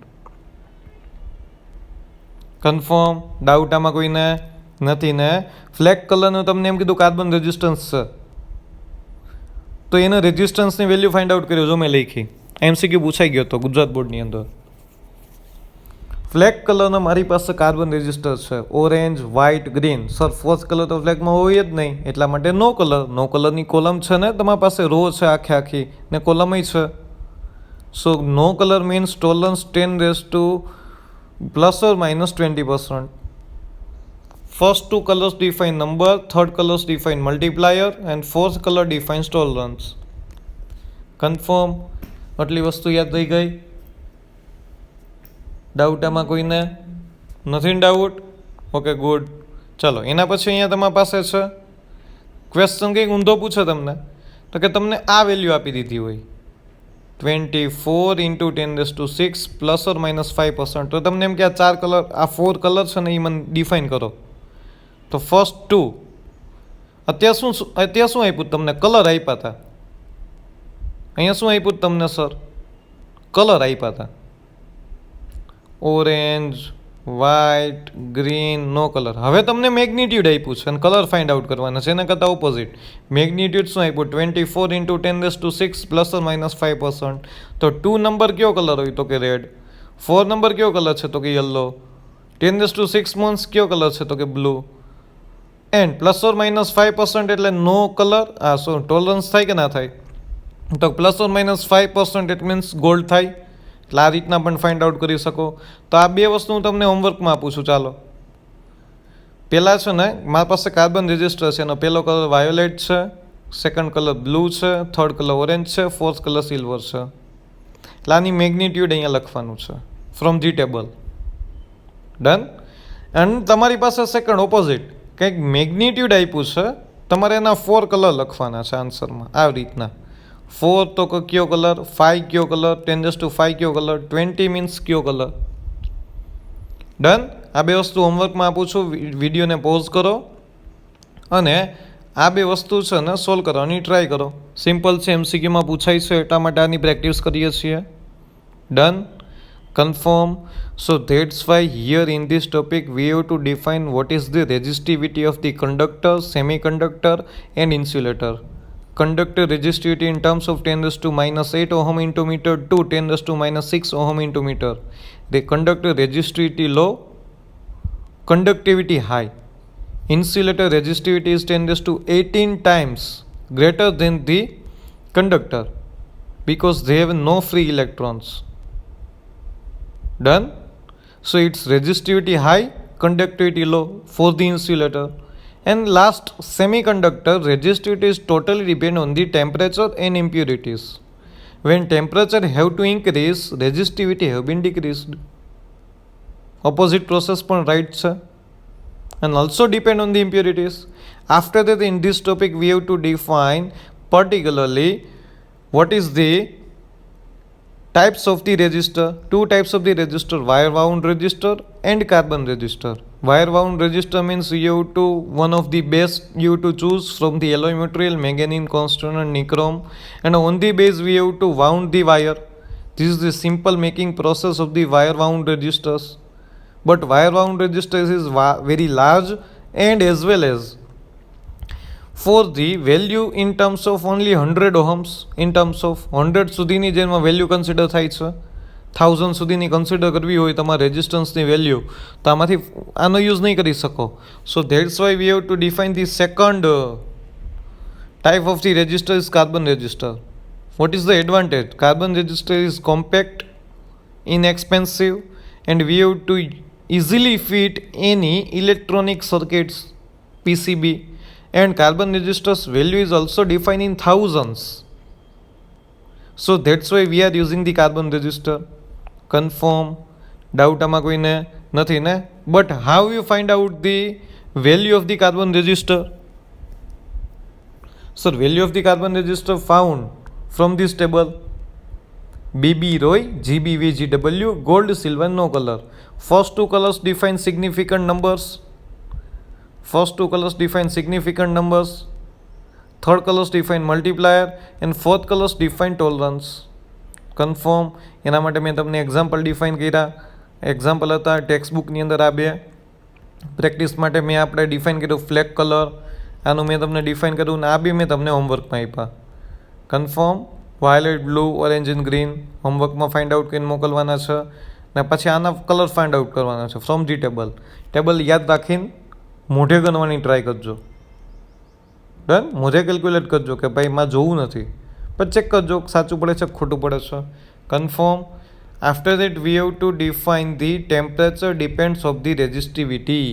Speaker 2: Confirm? Doubt આમાં કોઈને નથી ને? ફ્લેગ કલરનું તમને એમ કીધું કાર્બન રેઝિસ્ટન્સ છે, તો એના રેઝિસ્ટન્સની વેલ્યુ ફાઇન્ડ આઉટ કર્યો. જો મેં લખી, એમસીક્યુ પૂછાઈ ગયો હતો ગુજરાત બોર્ડની અંદર. ફ્લેગ કલરનો મારી પાસે કાર્બન રેઝિસ્ટર છે, orange, white, green. Sir first colour તો ફ્લેગમાં હોય જ નહીં, એટલા માટે નો કલર. નો કલરની કોલમ છે ને તમારી પાસે, રો છે આખી ને કોલમય છે. So no colour means tolerance 10 raised to plus or minus 20%. First two colors define number, third colors define multiplier, and fourth color defines tolerance. Confirm? આટલી વસ્તુ યાદ થઈ ગઈ? ડાઉટ આમાં કોઈને નથી? ડાઉટ? Okay, good. ચલો, એના પછી અહીંયા તમારી પાસે છે ક્વેશ્ચન, કંઈક ઊંધો પૂછે તમને, તો કે તમને આ વેલ્યુ આપી દીધી હોય 24 into 10 raised to 6 plus or minus 5%. તો તમને એમ કે આ 4 કલર, આ 4 કલર છે ને એ મને ડિફાઇન કરો. તો ફર્સ્ટ 2, અત્યારે શું આપ્યું તમને? કલર આપ્યા હતા. અહીંયા શું આપ્યું તમને સર? કલર આપ્યા હતા. ઓરેન્જ, વ્હાઇટ, ગ્રીન, નો કલર. હવે તમને મેગ્નિટ્યુડ આપ્યું છે અને કલર ફાઇન્ડ આઉટ કરવાના છે. એના કરતાં ઓપોઝિટ. મેગ્નિટ્યુડ શું આપ્યું? 24 into 10 raised to 6 plus or minus 5%. તો 2 નંબર કયો કલર હોય? તો કે રેડ. 4 નંબર કયો કલર છે? તો કે યલો. 10 raised to 6 મંથ્સ કયો કલર છે? તો કે blue. And plus or minus 5% એટલે નો કલર. આ શું ટોલરન્સ થાય કે ના થાય? તો plus or minus 5% it means gold થાય. એટલે આ રીતના પણ ફાઇન્ડ આઉટ કરી શકો. તો આ બે વસ્તુ હું તમને હોમવર્કમાં આપું છું. ચાલો, પહેલાં છે ને મારી પાસે કાર્બન રેઝિસ્ટર છે, એનો પહેલો કલર વાયોલેટ છે, સેકન્ડ કલર બ્લુ છે, થર્ડ કલર ઓરેન્જ છે, ફોર્થ કલર સિલ્વર છે. એટલે આની મેગ્નિટ્યુડ અહીંયા લખવાનું છે from the table. Done. And તમારી પાસે સેકન્ડ ઓપોઝિટ કંઈક મેગ્નિટ્યુડ આપ્યું છે, તમારે એના 4 કલર લખવાના છે આન્સરમાં. આવી રીતના 4 તો કયો કલર, 5 કયો કલર, 10 raised to 5 કયો કલર, 20 મીન્સ કયો કલર. ડન. આ બે વસ્તુ હોમવર્કમાં આપું છું. વિડીયોને પોઝ કરો અને આ બે વસ્તુ છે ને સોલ્વ કરવાની ટ્રાય કરો. સિમ્પલ છે, એમસીક્યુમાં પૂછાય છે, એટલા માટે આની પ્રેક્ટિસ કરીએ છીએ. Done. Confirm? So that's Y here in this topic V have to define vote is the resistivity of the conductor, semiconductor and insulator. Conductor resistivity in terms of 10 raised to minus 8 ohm into meter to 10 raised to minus 6 ohm into meter. The conductor resistivity low, conductivity high. Insulator resistivity is 10 raised to 18 times greater than the conductor because they have no free electrons. Done? So its resistivity high, conductivity low for the insulator. And last, semiconductor resistivity is totally depend on the temperature and impurities. When temperature have to increase, resistivity have been decreased. Opposite process પણ right છે. And also depend on the impurities. After that, in this topic we have to define particularly what is the types of the resistor. Two types of the resistor, wire wound resistor and carbon resistor. Wire wound resistor means you have to, one of the best you have to choose from the alloy material, manganese, constant and nichrome, and on the base we have to wound the wire. This is the simple making process of the wire wound resistors. But wire wound resistors is very large, and as well as for the value in terms of only 100 ohms, in terms of 100 સુધીની જેમાં વેલ્યુ કન્સિડર થાય છે, 1000 સુધીની કન્સિડર કરવી હોય તમારે રેઝિસ્ટન્સની વેલ્યુ, તો આમાંથી આનો યુઝ નહીં કરી શકો. સો that's why V have to define the second type of the resistor is carbon resistor. Vote is the advantage? Carbon resistor is compact, inexpensive, and we have to easily fit any electronic circuits, PCB, and carbon resistors value is also defined in thousands. So that's why we are using the carbon resistor. Confirm? Doubt આમાં કોઈને નથી ને? But how you find out the value of the carbon resistor? Sir, value of the carbon resistor found from this table. BB Roy, GB VGW, gold, silver, no color. First two colors define significant numbers. First two colors define significant numbers, third colors define multiplier, and fourth colors define tolerance. Confirm. એના માટે મેં તમને એક્ઝામ્પલ ડિફાઇન કર્યા. એક્ઝામ્પલ હતા ટેક્સ્ટબુકની અંદર આ બે. પ્રેક્ટિસ માટે મેં આપણે ડિફાઇન કર્યું ફ્લેગ કલર, આનું મેં તમને ડિફાઇન કર્યું ને આ બી મેં તમને હોમવર્કમાં આપ્યા. Confirm. Violet, blue, orange and green હોમવર્કમાં ફાઇન્ડ આઉટ કરીને મોકલવાના છે. ને પછી આના કલર ફાઇન્ડ આઉટ કરવાના છે ફ્રોમ ધી ટેબલ. ટેબલ યાદ રાખીને મોઢે ગણવાની ટ્રાય કરજો. ડન. મોઢે કેલ્ક્યુલેટ કરજો કે ભાઈ માં જોવું નથી, પણ ચેક કરજો સાચું પડે છે ખોટું પડે છે. Confirm. After that we have to define the temperature depends of the resistivity.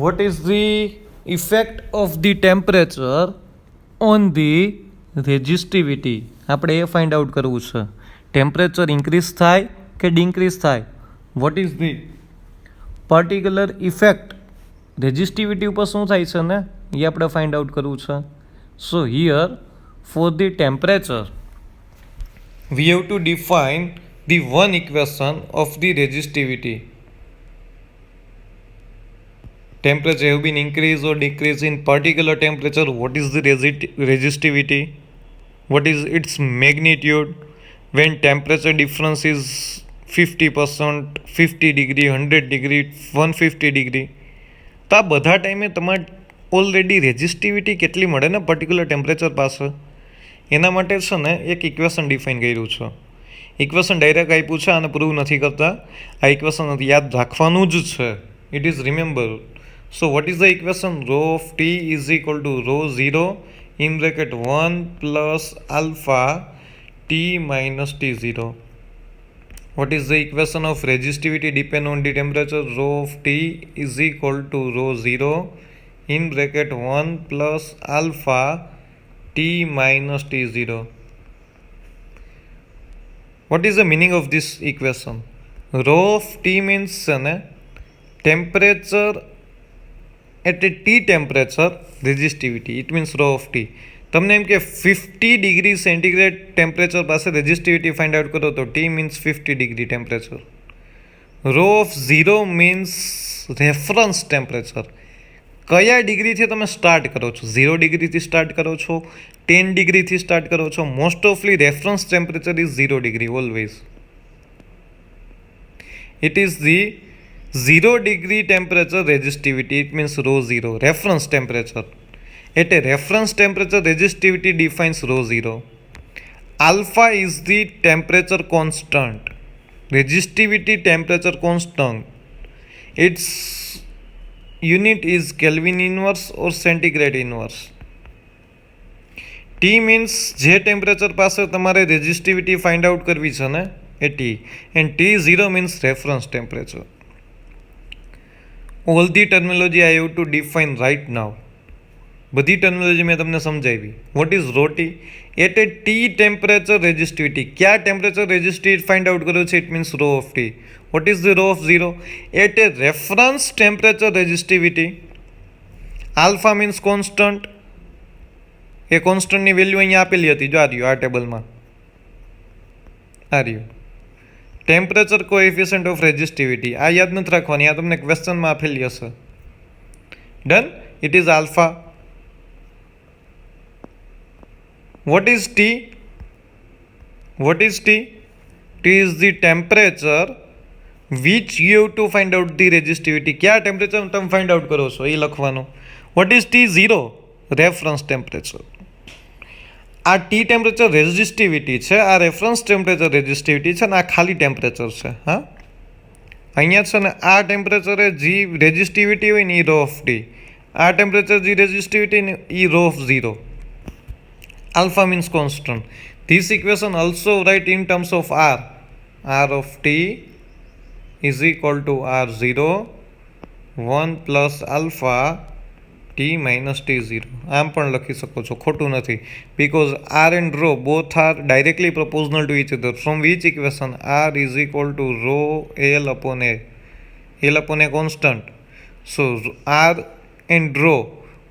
Speaker 2: What is the effect of the temperature on the resistivity? આપણે એ ફાઇન્ડ આઉટ કરવું છે. ટેમ્પરેચર ઇન્ક્રીઝ થાય કે ડિન્ક્રીઝ થાય? What is the particular effect resistivity ઉપર શું થાય છે ને એ આપણે ફાઇન્ડ આઉટ કરવું છે. સો here for the temperature we have to define the one equation of the resistivity. Temperature have been increased or decreased in particular temperature. What is the resistivity? What is its magnitude? When temperature difference is 50%, 50 degree, 100 degree, 150 degree. તો આ બધા ટાઈમે તમારે ઓલરેડી રેઝિસ્ટિવિટી કેટલી મળે ને પર્ટિક્યુલર ટેમ્પરેચર પાસે, એના માટે છે ને એક ઇક્વેશન ડિફાઇન કર્યું છે. ઇક્વેશન ડાયરેક્ટ આપ્યું છે, આને પ્રૂવ નથી કરતા. આ ઇક્વેશન યાદ રાખવાનું જ છે. It is remember. So what is the equation? Rho of T is equal to rho 0 in bracket 1 plus alpha T minus T0. What is the equation of resistivity depend on the temperature? Rho of T is equal to rho 0 in bracket 1 plus alpha T minus T0. What is the meaning of this equation? Rho of T means temperature at a T temperature resistivity. It means rho of T. તમને એમ કે 50 ડિગ્રી સેન્ટીગ્રેડ ટેમ્પરેચર પાસે રેઝિસ્ટિવિટી ફાઇન્ડ આઉટ કરો તો T means 50 degree temperature. Rho of 0 means reference temperature. કયા ડિગ્રીથી તમે સ્ટાર્ટ કરો છો? 0 ડિગ્રીથી સ્ટાર્ટ કરો છો, 10 ડિગ્રીથી સ્ટાર્ટ કરો છો? મોસ્ટ ઓફલી reference temperature is 0 degree always. It is the 0 degree temperature resistivity. It means rho 0, reference temperature. At a reference temperature, resistivity defines rho 0. Alpha is the temperature constant. Resistivity temperature constant. Its unit is Kelvin inverse or centigrade inverse. T means જે ટેમ્પરેચર પાસે તમારે રેઝિસ્ટિવિટી ફાઇન્ડ આઉટ કરવી છે ને એ T. And T0 means reference temperature. All the terminology I have to define right now. બધી ટર્મિનોલોજી મેં તમને સમજાવી. What is rho T? At a T temperature resistivity. ક્યાં ટેમ્પરેચર રેઝિસ્ટિવિટી ફાઇન્ડ આઉટ કર્યો છે? It means rho of T. What is the rho of 0? At a reference temperature resistivity. Alpha means constant. એ કોન્સ્ટન્ટની વેલ્યુ અહીંયા આપેલી હતી, જો આ રહ્યું આ ટેબલમાં, આ રહ્યું ટેમ્પરેચર કોએફિશિયન્ટ ઓફ રેઝિસ્ટિવિટી. આ યાદ નથી રાખવાની, આ તમને ક્વેશ્ચનમાં આપેલી હશે. Done. It is alpha. What is T? What is T? T is the temperature which you have to find out the resistivity. क्या temperature તમે find out કરો છો એ લખવાનું. What is T0? Reference temperature. આ T temperature resistivity છે, આ reference temperature resistivity છે, અને આ ખાલી temperature છે. હા, અહીંયા છે ને આ ટેમ્પરેચરે જે રેઝિસ્ટિવિટી હોય ને એ રો ઓફ ટી, આ ટેમ્પરેચર જે રેઝિસ્ટિવિટી ને એ row of 0. Alpha means constant. This equation also write in terms of R. R of T is equal to R0 1 plus alpha T minus T0. આમ પણ લખી શકો છો, ખોટું નથી. Because R and rho both are directly proportional to each other. From which equation? R is equal to rho L upon A. L upon A constant. So R and rho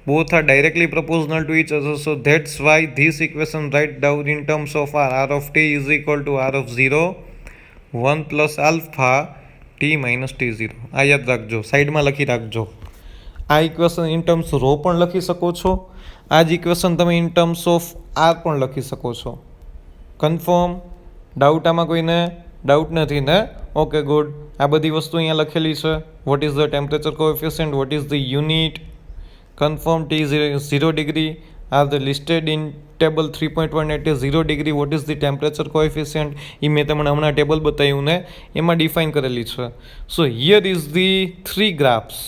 Speaker 2: both are directly proportional to each other, so that's why this equation write down in terms of R. R of T is equal to R of 0 1 plus alpha T minus T zero. આ યાદ રાખજો, સાઈડમાં લખી રાખજો. આ ઇક્વેશન ઇન ટર્મ્સ રો પણ લખી શકો છો. આ જ ઇક્વેશન તમે ઇન ટર્મ્સ ઓફ આર પણ લખી શકો છો. કન્ફર્મ? ડાઉટ આમાં કોઈને? ડાઉટ નથી ને? Okay good. આ બધી વસ્તુ અહીંયા લખેલી છે. What is the temperature coefficient, what is the unit. Confirm T 0 degree are the listed in table 3.1 at 0 degree. What is the temperature coefficient એ મેં તમને હમણાં ટેબલ બતાવ્યું ને એમાં ડિફાઇન કરેલી છે. સો here is the 3 graphs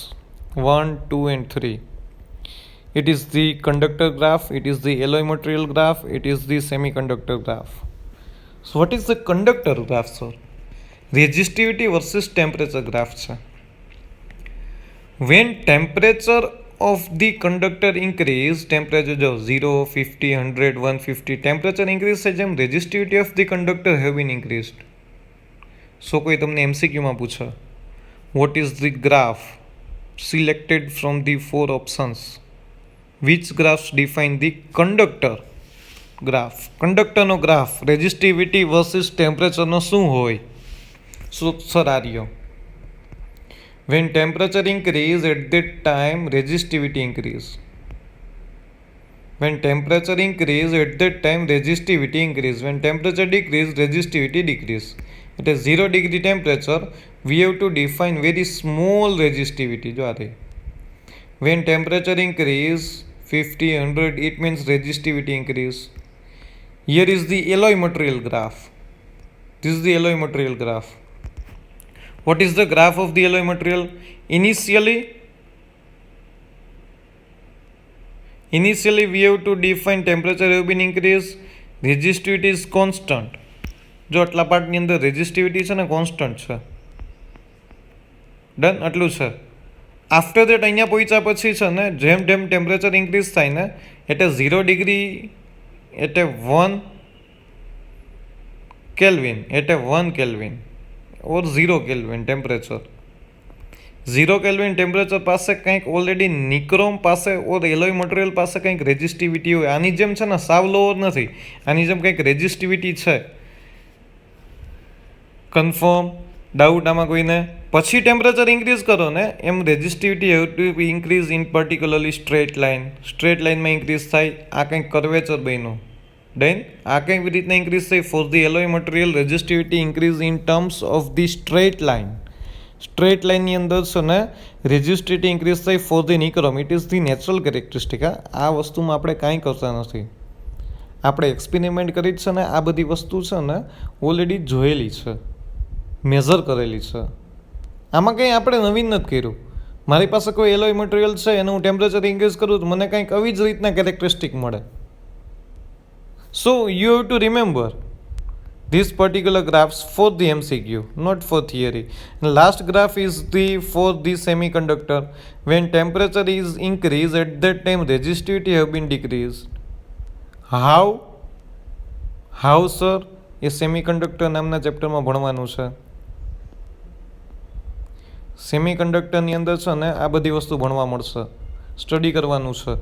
Speaker 2: 1, 2 and 3. It is the conductor graph, it is the alloy material graph, it is the semiconductor graph. So what is the conductor graph, sir? Resistivity versus temperature graph છે. When temperature of the conductor increase, temperature જો 0, 50, 100, 150, temperature increase છે જેમ resistivity of the conductor have been increased. So કોઈ તમને MCQ માં પૂછે, what is the graph selected from the 4 options? Which graphs define the conductor graph? Conductor no graph resistivity versus temperature નો શું હોય? So sir આર્યો, when temperature increase at that time resistivity increase. When temperature increase at that time resistivity increase. When temperature decrease resistivity decrease. At a 0 degree temperature we have to define very small resistivity. જો આ રહી. When temperature increase 50, 100, it means resistivity increase. Here is the alloy material graph. This is the alloy material graph. What is the graph of the alloy material? Initially we have to define temperature have been increased, resistivity is constant. જો આટલા પાર્ટની અંદર રેઝિસ્ટિવિટી છે ને કોન્સ્ટન્ટ છે. ડન, આટલું છે. આફ્ટર દેટ અહીંયા પહોંચ્યા પછી છે ને જેમ જેમ ટેમ્પરેચર ઇન્ક્રીઝ થાય ને એટલે 0 ડિગ્રી એટલે 1 કેલ્વિન એટલે 1 કેલ્વિન ઓર 0 કેલ્વિન ટેમ્પરેચર. 0 કેલ્વિન ટેમ્પરેચર પાસે કંઈક ઓલરેડી નિક્રોમ પાસે ઓર એલોય મટીરિયલ પાસે કંઈક રેઝિસ્ટિવિટી હોય. આની જેમ છે ને સાવ લોઅર નથી, આની જેમ કંઈક રેઝિસ્ટિવિટી છે. કન્ફર્મ? ડાઉટ આમાં કોઈને? પછી ટેમ્પરેચર ઇન્ક્રીઝ કરો ને એમ resistivity have to increase in particularly straight line. Straight લાઇનમાં ઇન્ક્રીઝ થાય. આ કંઈક કર્વેચર બન્યું. ડન? આ કંઈક રીતના ઇન્ક્રીઝ થઈ. Four the alloy material resistivity increase in terms of the straight line. Straight લાઇનની અંદર છે ને રેઝિસ્ટિવિટી ઇન્ક્રીઝ થઈ for the nichrome. It is the natural characteristic. આ વસ્તુમાં આપણે કાંઈ કરતા નથી, આપણે એક્સપેરિમેન્ટ કરી છે ને આ બધી વસ્તુ છે ને ઓલરેડી જોયેલી છે, મેઝર કરેલી છે. આમાં કંઈ આપણે નવીન નથી કર્યું. મારી પાસે કોઈ એલોય મટીરિયલ છે એનું હું ટેમ્પરેચર ઇન્ક્રીઝ કરું તો મને કંઈક આવી જ રીતના કેરેક્ટરિસ્ટિક મળે. So you have two remember these particular graphs for the MCQ, not for theory. And last graph is for the semiconductor. When temperature is increased, at that time resistivity have been decreased. How sir? A semiconductor નામના ચેપ્ટરમાં ભણવાનું છે. સેમિકન્ડક્ટરની અંદર છે ને આ બધી વસ્તુ ભણવા મળશે, સ્ટડી કરવાનું છે.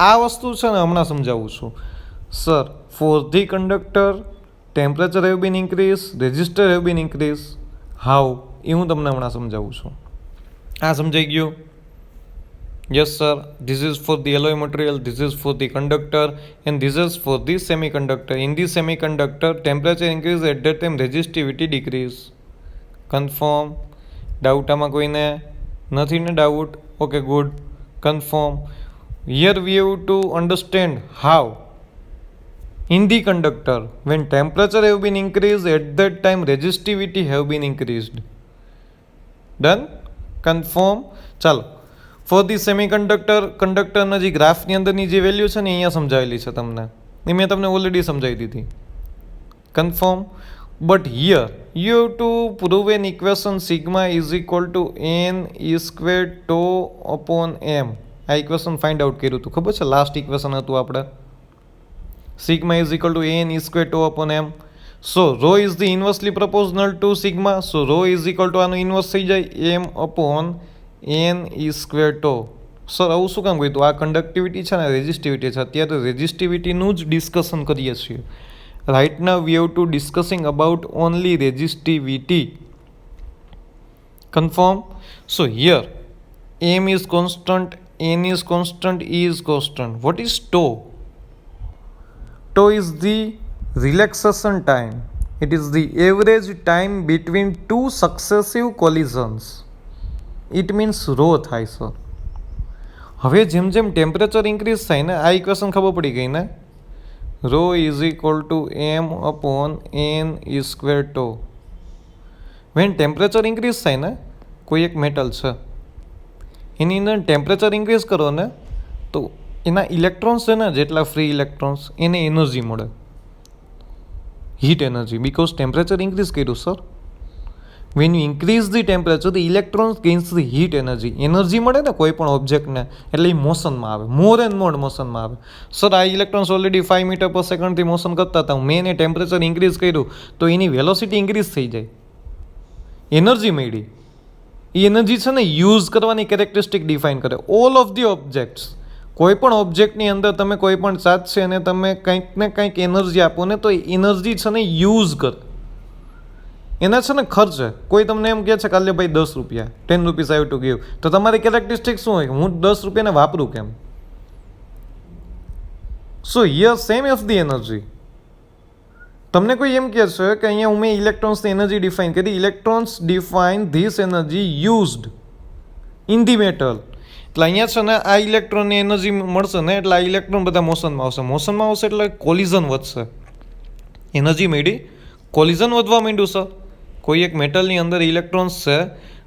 Speaker 2: આ વસ્તુ છે ને હમણાં સમજાવું છું. Sir, for the conductor temperature have been increase, resistor have been increase. How એ હું તમને હમણાં સમજાવું છું. આ સમજાઈ ગયું? Yes sir. This is for the alloy material, this is for the conductor and this is for the semiconductor. In the semiconductor temperature increase, at that time resistivity decrease. Confirm? Doubt આમાં કોઈને? નથી ને ડાઉટ? Okay good. Confirm. Here we have to understand how in the conductor when temperature have been increased, at that time resistivity have been increased. Done? Confirm? ચાલો, ફોર ધી સેમિકન્ડક્ટર કંડક્ટરના જે ગ્રાફની અંદરની જે વેલ્યુ છે ને અહીંયા સમજાવેલી છે તમને, એ મેં તમને ઓલરેડી સમજાવી દીધી. Confirm? But here you have to prove an equation sigma is equal to n e square tau upon m. આ ઇક્વેશન ફાઇન્ડ આઉટ કર્યું હતું, ખબર છે? લાસ્ટ ઇક્વેશન હતું આપણે. Sigma is equal to n e square tau upon m. So rho is the inversely proportional to sigma. So rho is equal to આનું ઇન્વર્સ થઈ જાય m upon n e square tau. Sir આવું શું કામ કહ્યું? આ કન્ડક્ટિવિટી છે ને રેઝિસ્ટિવિટી છે. અત્યારે રેઝિસ્ટિવિટીનું જ ડિસ્કશન કરીએ છીએ. Right now we have to discussing about only resistivity. Confirm? So here m is constant, n is constant, e is constant. What is tau? Tau is the relaxation time. It is the average time between two successive collisions. It means rho થાય સર. હવે જેમ જેમ ટેમ્પરેચર ઇન્ક્રીઝ થાય ને, આ ઇક્વેશન ખબર પડી ગઈ ને, rho is equal to m upon n e square tau. When temperature increase થાય ને, કોઈ એક મેટલ છે એની અંદર ટેમ્પરેચર ઇન્ક્રીઝ કરો ને તો એના ઇલેક્ટ્રોન્સ છે ને, જેટલા ફ્રી ઇલેક્ટ્રોન્સ, એને એનર્જી મળે, heat energy, because temperature increase કર્યું sir. When you increase the temperature the electrons gains the heat energy. Energy મળે ને કોઈ પણ ઓબ્જેક્ટને, એટલે એ મોશનમાં આવે, મોર એન્ડ મોર મોશનમાં આવે. સર આ ઇલેક્ટ્રોન્સ ઓલરેડી 5 મીટર પર સેકન્ડથી મોશન કરતા હતા, મેં એને ટેમ્પરેચર ઇન્ક્રીઝ કર્યું તો એની વેલોસિટી ઇન્ક્રીઝ થઈ જાય, એનર્જી મળી. એ એનર્જી છે ને યુઝ કરવાની કેરેક્ટરિસ્ટિક ડિફાઇન કરે. ઓલ ઓફ ધી ઓબ્જેક્ટ્સ, કોઈ પણ ઓબ્જેક્ટની અંદર તમે કોઈ પણ ચાર્જ છે અને તમે કંઈક ને કંઈક એનર્જી આપો ને તો એનર્જી છે ને યુઝ કરે, એના છે ને ખર્ચે. કોઈ તમને એમ કહે છે કે કાલે ભાઈ 10 રૂપિયા, 10 રૂપીસ આઈ ટુ ગીવ, તો તમારી કેરેક્ટરિસ્ટિક શું હોય? હું 10 રૂપિયાને વાપરું કેમ? So here same of the energy. તમને કોઈ એમ કહે છે કે અહીંયા મેં ઇલેક્ટ્રોન્સની એનર્જી ડિફાઇન કરી, electrons define this energy used in the metal. એટલે અહીંયા છે ને આ ઇલેક્ટ્રોનની એનર્જી મળશે ને, એટલે આ ઇલેક્ટ્રોન બધા મોશનમાં આવશે, મોશનમાં આવશે એટલે કોલિઝન વધશે, એનર્જી મળી, કોલિઝન વધવા માંડ્યું સર. કોઈ એક મેટલની અંદર ઇલેક્ટ્રોન્સ છે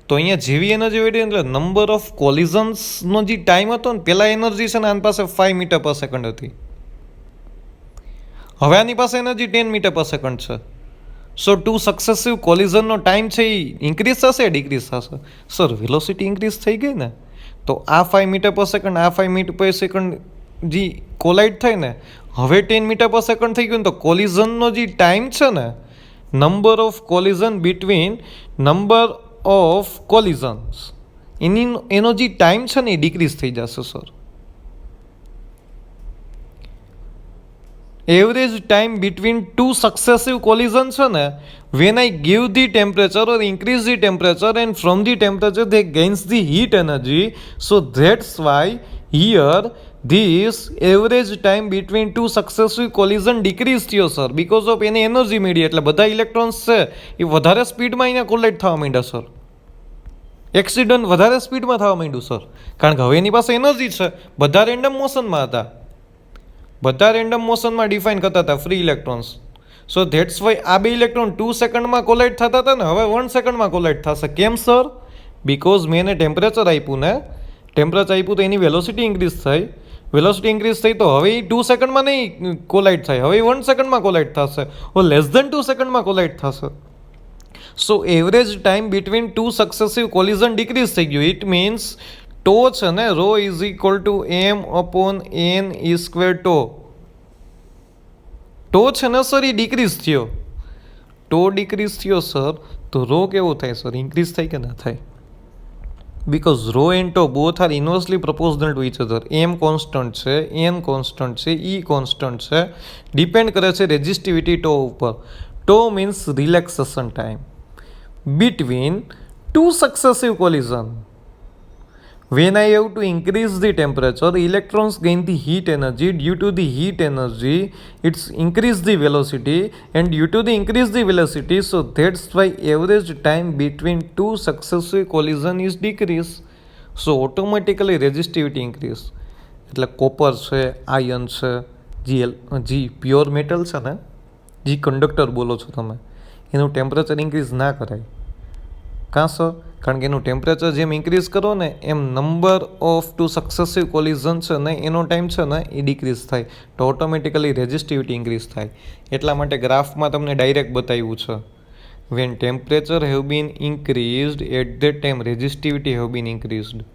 Speaker 2: તો અહીંયા જેવી એનર્જી વધી એટલે નંબર ઓફ કોલિઝન્સનો જે ટાઈમ હતો ને, પહેલાં એનર્જી છે ને આની પાસે 5 મીટર પર સેકન્ડ હતી, હવે આની પાસે એનર્જી 10 મીટર પર સેકન્ડ છે. સો ટુ સક્સેસિવ કોલિઝનનો ટાઈમ છે એ ઇન્ક્રીઝ થશે, ડિક્રીઝ થશે? સર વેલોસિટી ઇન્ક્રીઝ થઈ ગઈ ને, તો આ 5 મીટર પર સેકન્ડ, આ 5 મીટર પર સેકન્ડ જે કોલાઇડ થાય ને, હવે 10 મીટર પર સેકન્ડ થઈ ગયું ને, તો કોલિઝનનો જે ટાઈમ છે ને, number of collision between number of collisions, એનો જે ટાઈમ છે ને એ ડિક્રીઝ થઈ જશે sir. Average time between two successive collision છે ને, when I give the temperature or increase the temperature and from the temperature they gains the heat energy, so that's why here this average time between two successive collision decrease થયો સર, because of એને એનર્જી મળી. એટલે બધા ઇલેક્ટ્રોન્સ છે એ વધારે સ્પીડમાં અહીંયા કોલાઇડ થવા માંડ્યા સર, એક્સિડન્ટ વધારે સ્પીડમાં થવા માંડ્યું સર, કારણ કે હવે એની પાસે એનર્જી છે. બધા રેન્ડમ મોશનમાં હતા, બધા રેન્ડમ મોશનમાં ડિફાઇન કરતા હતા free electrons. So that's Y આ બે ઇલેક્ટ્રોન 2 સેકન્ડમાં કોલાઇડ થતા હતા ને, હવે 1 સેકન્ડમાં કોલાઇડ થશે. કેમ સર? બિકોઝ મેં એને ટેમ્પરેચર આપ્યું ને, ટેમ્પરેચર આપ્યું તો એની વેલોસિટી ઇન્ક્રીઝ થઈ, વેલોસિટી ઇન્ક્રીઝ થઈ તો હવે એ 2 સેકન્ડમાં નહીં કોલાઇડ થાય, હવે 1 સેકન્ડમાં કોલાઇડ થશે, or લેસ ધેન 2 સેકન્ડમાં કોલાઇડ થશે. So average time between two successive collision decrease થઈ ગયું. ઇટ મીન્સ ટો છે ને, rho is equal to m upon n e square tau. Tau છે ને સર એ ડિક્રીઝ થયો, ટો ડિક્રીઝ થયો સર, તો રો કેવો થાય સર? ઇન્ક્રીઝ થાય કે ના થાય? Because rho and tau both are inversely proportional to each other. M constant છે, એન કોન્સ્ટન્ટ છે, ઈ કોન્સ્ટન્ટ છે, ડિપેન્ડ કરે છે રેઝિસ્ટિવિટી ટો ઉપર. Tau means relaxation time between two successive collision. When I have to increase the temperature, electrons gain the heat energy. Due to the heat energy, it's increase the velocity, and due to the increase the velocity, so that's why average time between two successive collision is decrease. So automatically resistivity increase. એટલે કોપર છે, આયન છે, જી પ્યોર મેટલ છે ને, જે કંડક્ટર બોલો છો તમે, એનું ટેમ્પરેચર ઇન્ક્રીઝ ના કરાય. કાં સર? કારણ કે એનું ટેમ્પરેચર જેમ ઇન્ક્રીઝ કરો ને એમ number of two successive collision છે ને એનો ટાઈમ છે ને એ ડિક્રીઝ થાય, તો ઓટોમેટિકલી રેઝિસ્ટિવિટી ઇન્ક્રીઝ થાય. એટલા માટે ગ્રાફમાં તમને ડાયરેક્ટ બતાવ્યું છે, when temperature have been increased at that time resistivity have been increased.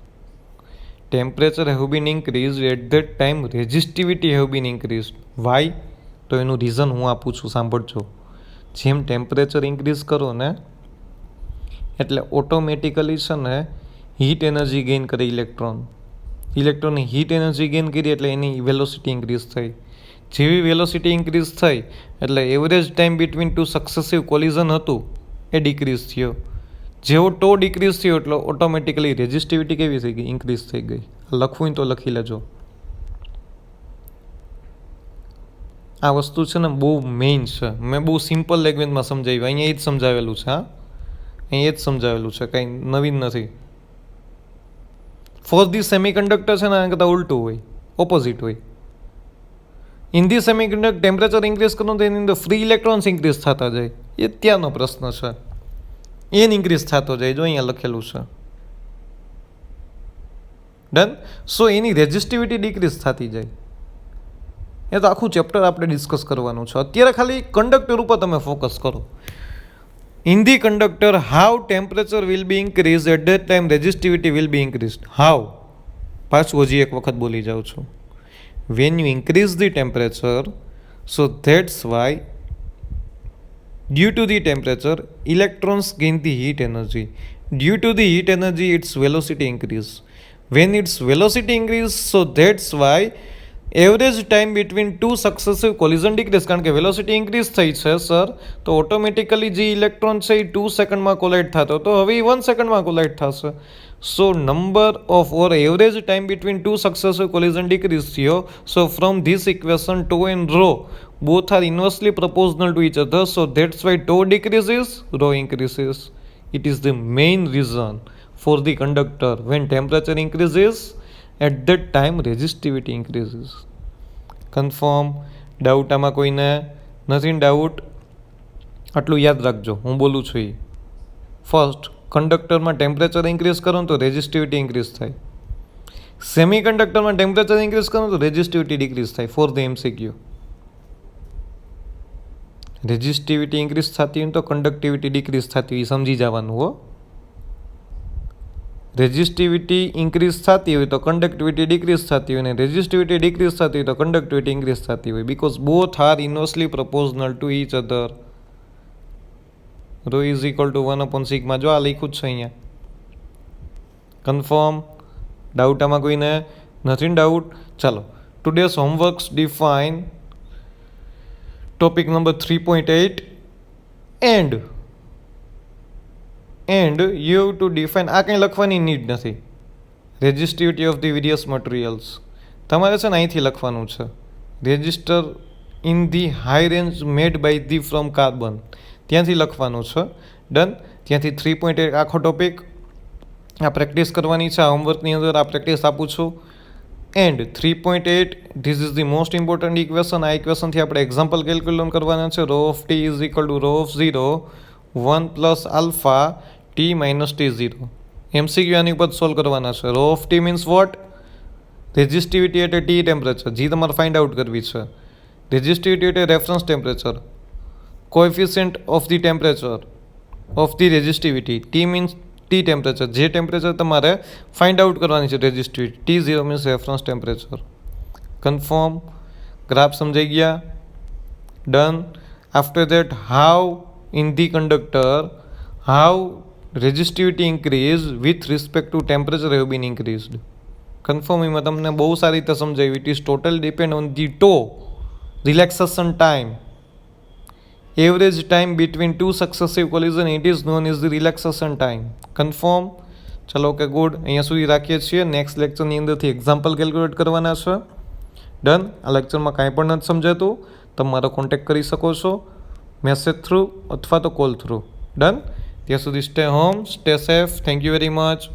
Speaker 2: Temperature have been increased at that time resistivity have been increased. Why? તો એનું રીઝન હું આપું છું, સાંભળજો. જેમ ટેમ્પરેચર ઇન્ક્રીઝ કરો ને એટલે ઓટોમેટિકલી છે ને હીટ એનર્જી ગેઇન કરે ઇલેક્ટ્રોન. ઇલેક્ટ્રોનની હીટ એનર્જી ગેઇન કરી એટલે એની વેલોસિટી ઇન્ક્રીઝ થઈ. જેવી વેલોસિટી ઇન્ક્રીઝ થઈ એટલે average time between two successive collision હતું એ ડિક્રીઝ થયો. જેવો ટો ડિક્રીઝ થયો એટલે ઓટોમેટિકલી રેઝિસ્ટિવિટી કેવી થઈ ગઈ? ઇન્ક્રીઝ થઈ ગઈ. લખવું તો લખી લેજો. આ વસ્તુ છે ને બહુ મેઇન છે. મેં બહુ સિમ્પલ લેંગ્વેજમાં સમજાવ્યું. અહીંયા એ જ સમજાવેલું છે. હા, અહીંયા એ જ સમજાવેલું છે, કંઈ નવીન નથી. ફોર ધી સેમિકન્ડક્ટર છે ને આના કરતાં ઉલટું હોય, ઓપોઝિટ હોય. In the semiconductor temperature increase કરો તો એની અંદર ફ્રી ઇલેક્ટ્રોન્સ ઇન્ક્રીઝ થતા જાય. એ ત્યાંનો પ્રશ્ન છે. એન ઇન્ક્રીઝ થતો જાય, જો અહીંયા લખેલું છે. ડન. સો એની રેઝિસ્ટિવિટી ડિક્રીઝ થતી જાય. એ તો આખું ચેપ્ટર આપણે ડિસ્કસ કરવાનું છે. અત્યારે ખાલી કંડક્ટર ઉપર તમે ફોકસ કરો. In the conductor how temperature will be increase at that time resistivity will be increased. How, પાછું હજી એક વખત બોલી જાઉં છું. When you increase the temperature, so that's why due to the temperature electrons gain the heat energy. Due to the heat energy its velocity increase. When its velocity increase, so that's why average time between two successive collision decrease. કારણ કે વેલોસિટી ઇન્ક્રીઝ થઈ છે સર, તો ઓટોમેટિકલી જે ઇલેક્ટ્રોન છે એ 2 સેકન્ડમાં કોલાઇડ થતો હતો, હવે એ 1 સેકન્ડમાં કોલાઇડ થશે. So number of or average time between two successive collision decrease થયો. So from this equation tau and rho both are inversely proportional to each other, so that's why tau decreases, rho increases. It is the main reason for the conductor. When temperature increases, at that time resistivity increases. Confirm. Doubt આમાં કોઈને નથી? ડાઉટ? આટલું યાદ રાખજો, હું બોલું છું એ. ફર્સ્ટ, કંડક્ટરમાં ટેમ્પરેચર ઇન્ક્રીઝ કરો તો રેઝિસ્ટિવિટી ઇન્ક્રીઝ થાય. સેમી કંડક્ટરમાં ટેમ્પરેચર ઇન્ક્રીઝ કરો તો રેઝિસ્ટિવિટી ડિક્રીઝ થાય. For the MCQ. Resistivity increase થતી હોય તો કન્ડક્ટિવિટી ડિક્રીઝ થતી હોય, સમજી જવાનું હો. રેઝિસ્ટિવિટી ઇન્ક્રીઝ થતી હોય તો કન્ડક્ટિવિટી ડિક્રીઝ થતી હોય, અને રેઝિસ્ટિવિટી ડિક્રીઝ થતી હોય તો કન્ડક્ટિવિટી ઇન્ક્રીઝ થતી હોય. Because both are inversely proportional to each other. Rho is equal to 1/σ. જો આ લખ્યું જ છે અહીંયા. કન્ફર્મ. ડાઉટ આમાં કોઈને નથી? ડાઉટ? ચાલો. Today's homeworks define topic number 3.8 and you have to define. આ કંઈ લખવાની નીડ નથી. Resistivity of the various materials તમારે છે ને અહીંથી લખવાનું છે. Resistor in the high range made by the from carbon, ત્યાંથી લખવાનું છે. ડન. ત્યાંથી 3.8 આખો ટોપિક આ પ્રેક્ટિસ કરવાની છે. આ હોમવર્કની અંદર આ પ્રેક્ટિસ આપું છું. And 3.8 this is the most important equation. આ ઇક્વેશનથી આપણે એક્ઝામ્પલ કેલ્ક્યુલેટ કરવાના છે. Rho of T is equal to rho of 0 1 plus alpha T minus T0. MCQ આની ઉપર સોલ્વ કરવાના છે. Rho of T means what? Resistivity at a T temperature, જે તમારે ફાઇન્ડ આઉટ કરવી છે. Resistivity at a reference temperature, coefficient of the temperature of the resistivity. T means T temperature, જે ટેમ્પરેચર તમારે ફાઇન્ડ આઉટ કરવાની છે resistivity. T0 means reference temperature. Confirm. Graph સમજાઈ ગયા? Done. After that how in the conductor how resistivity increase with respect to temperature have been increased. Confirm. એમાં તમને બહુ સારી રીતે સમજાવ્યું. It is total depend on the tau relaxation time. Average time between two successive collision it is known is the relaxation time. Confirm. ચલો ઓકે, ગુડ. અહીંયા સુધી રાખીએ છીએ. નેક્સ્ટ લેક્ચરની અંદરથી એક્ઝામ્પલ કેલ્ક્યુલેટ કરવાના છે. ડન. આ લેક્ચરમાં કાંઈ પણ નથી સમજાતું, તમે મારો કોન્ટેક્ટ કરી શકો છો મેસેજ થ્રુ અથવા તો કોલ થ્રુ. ડન. ત્યાં સુધી stay home, stay safe. Thank you very much.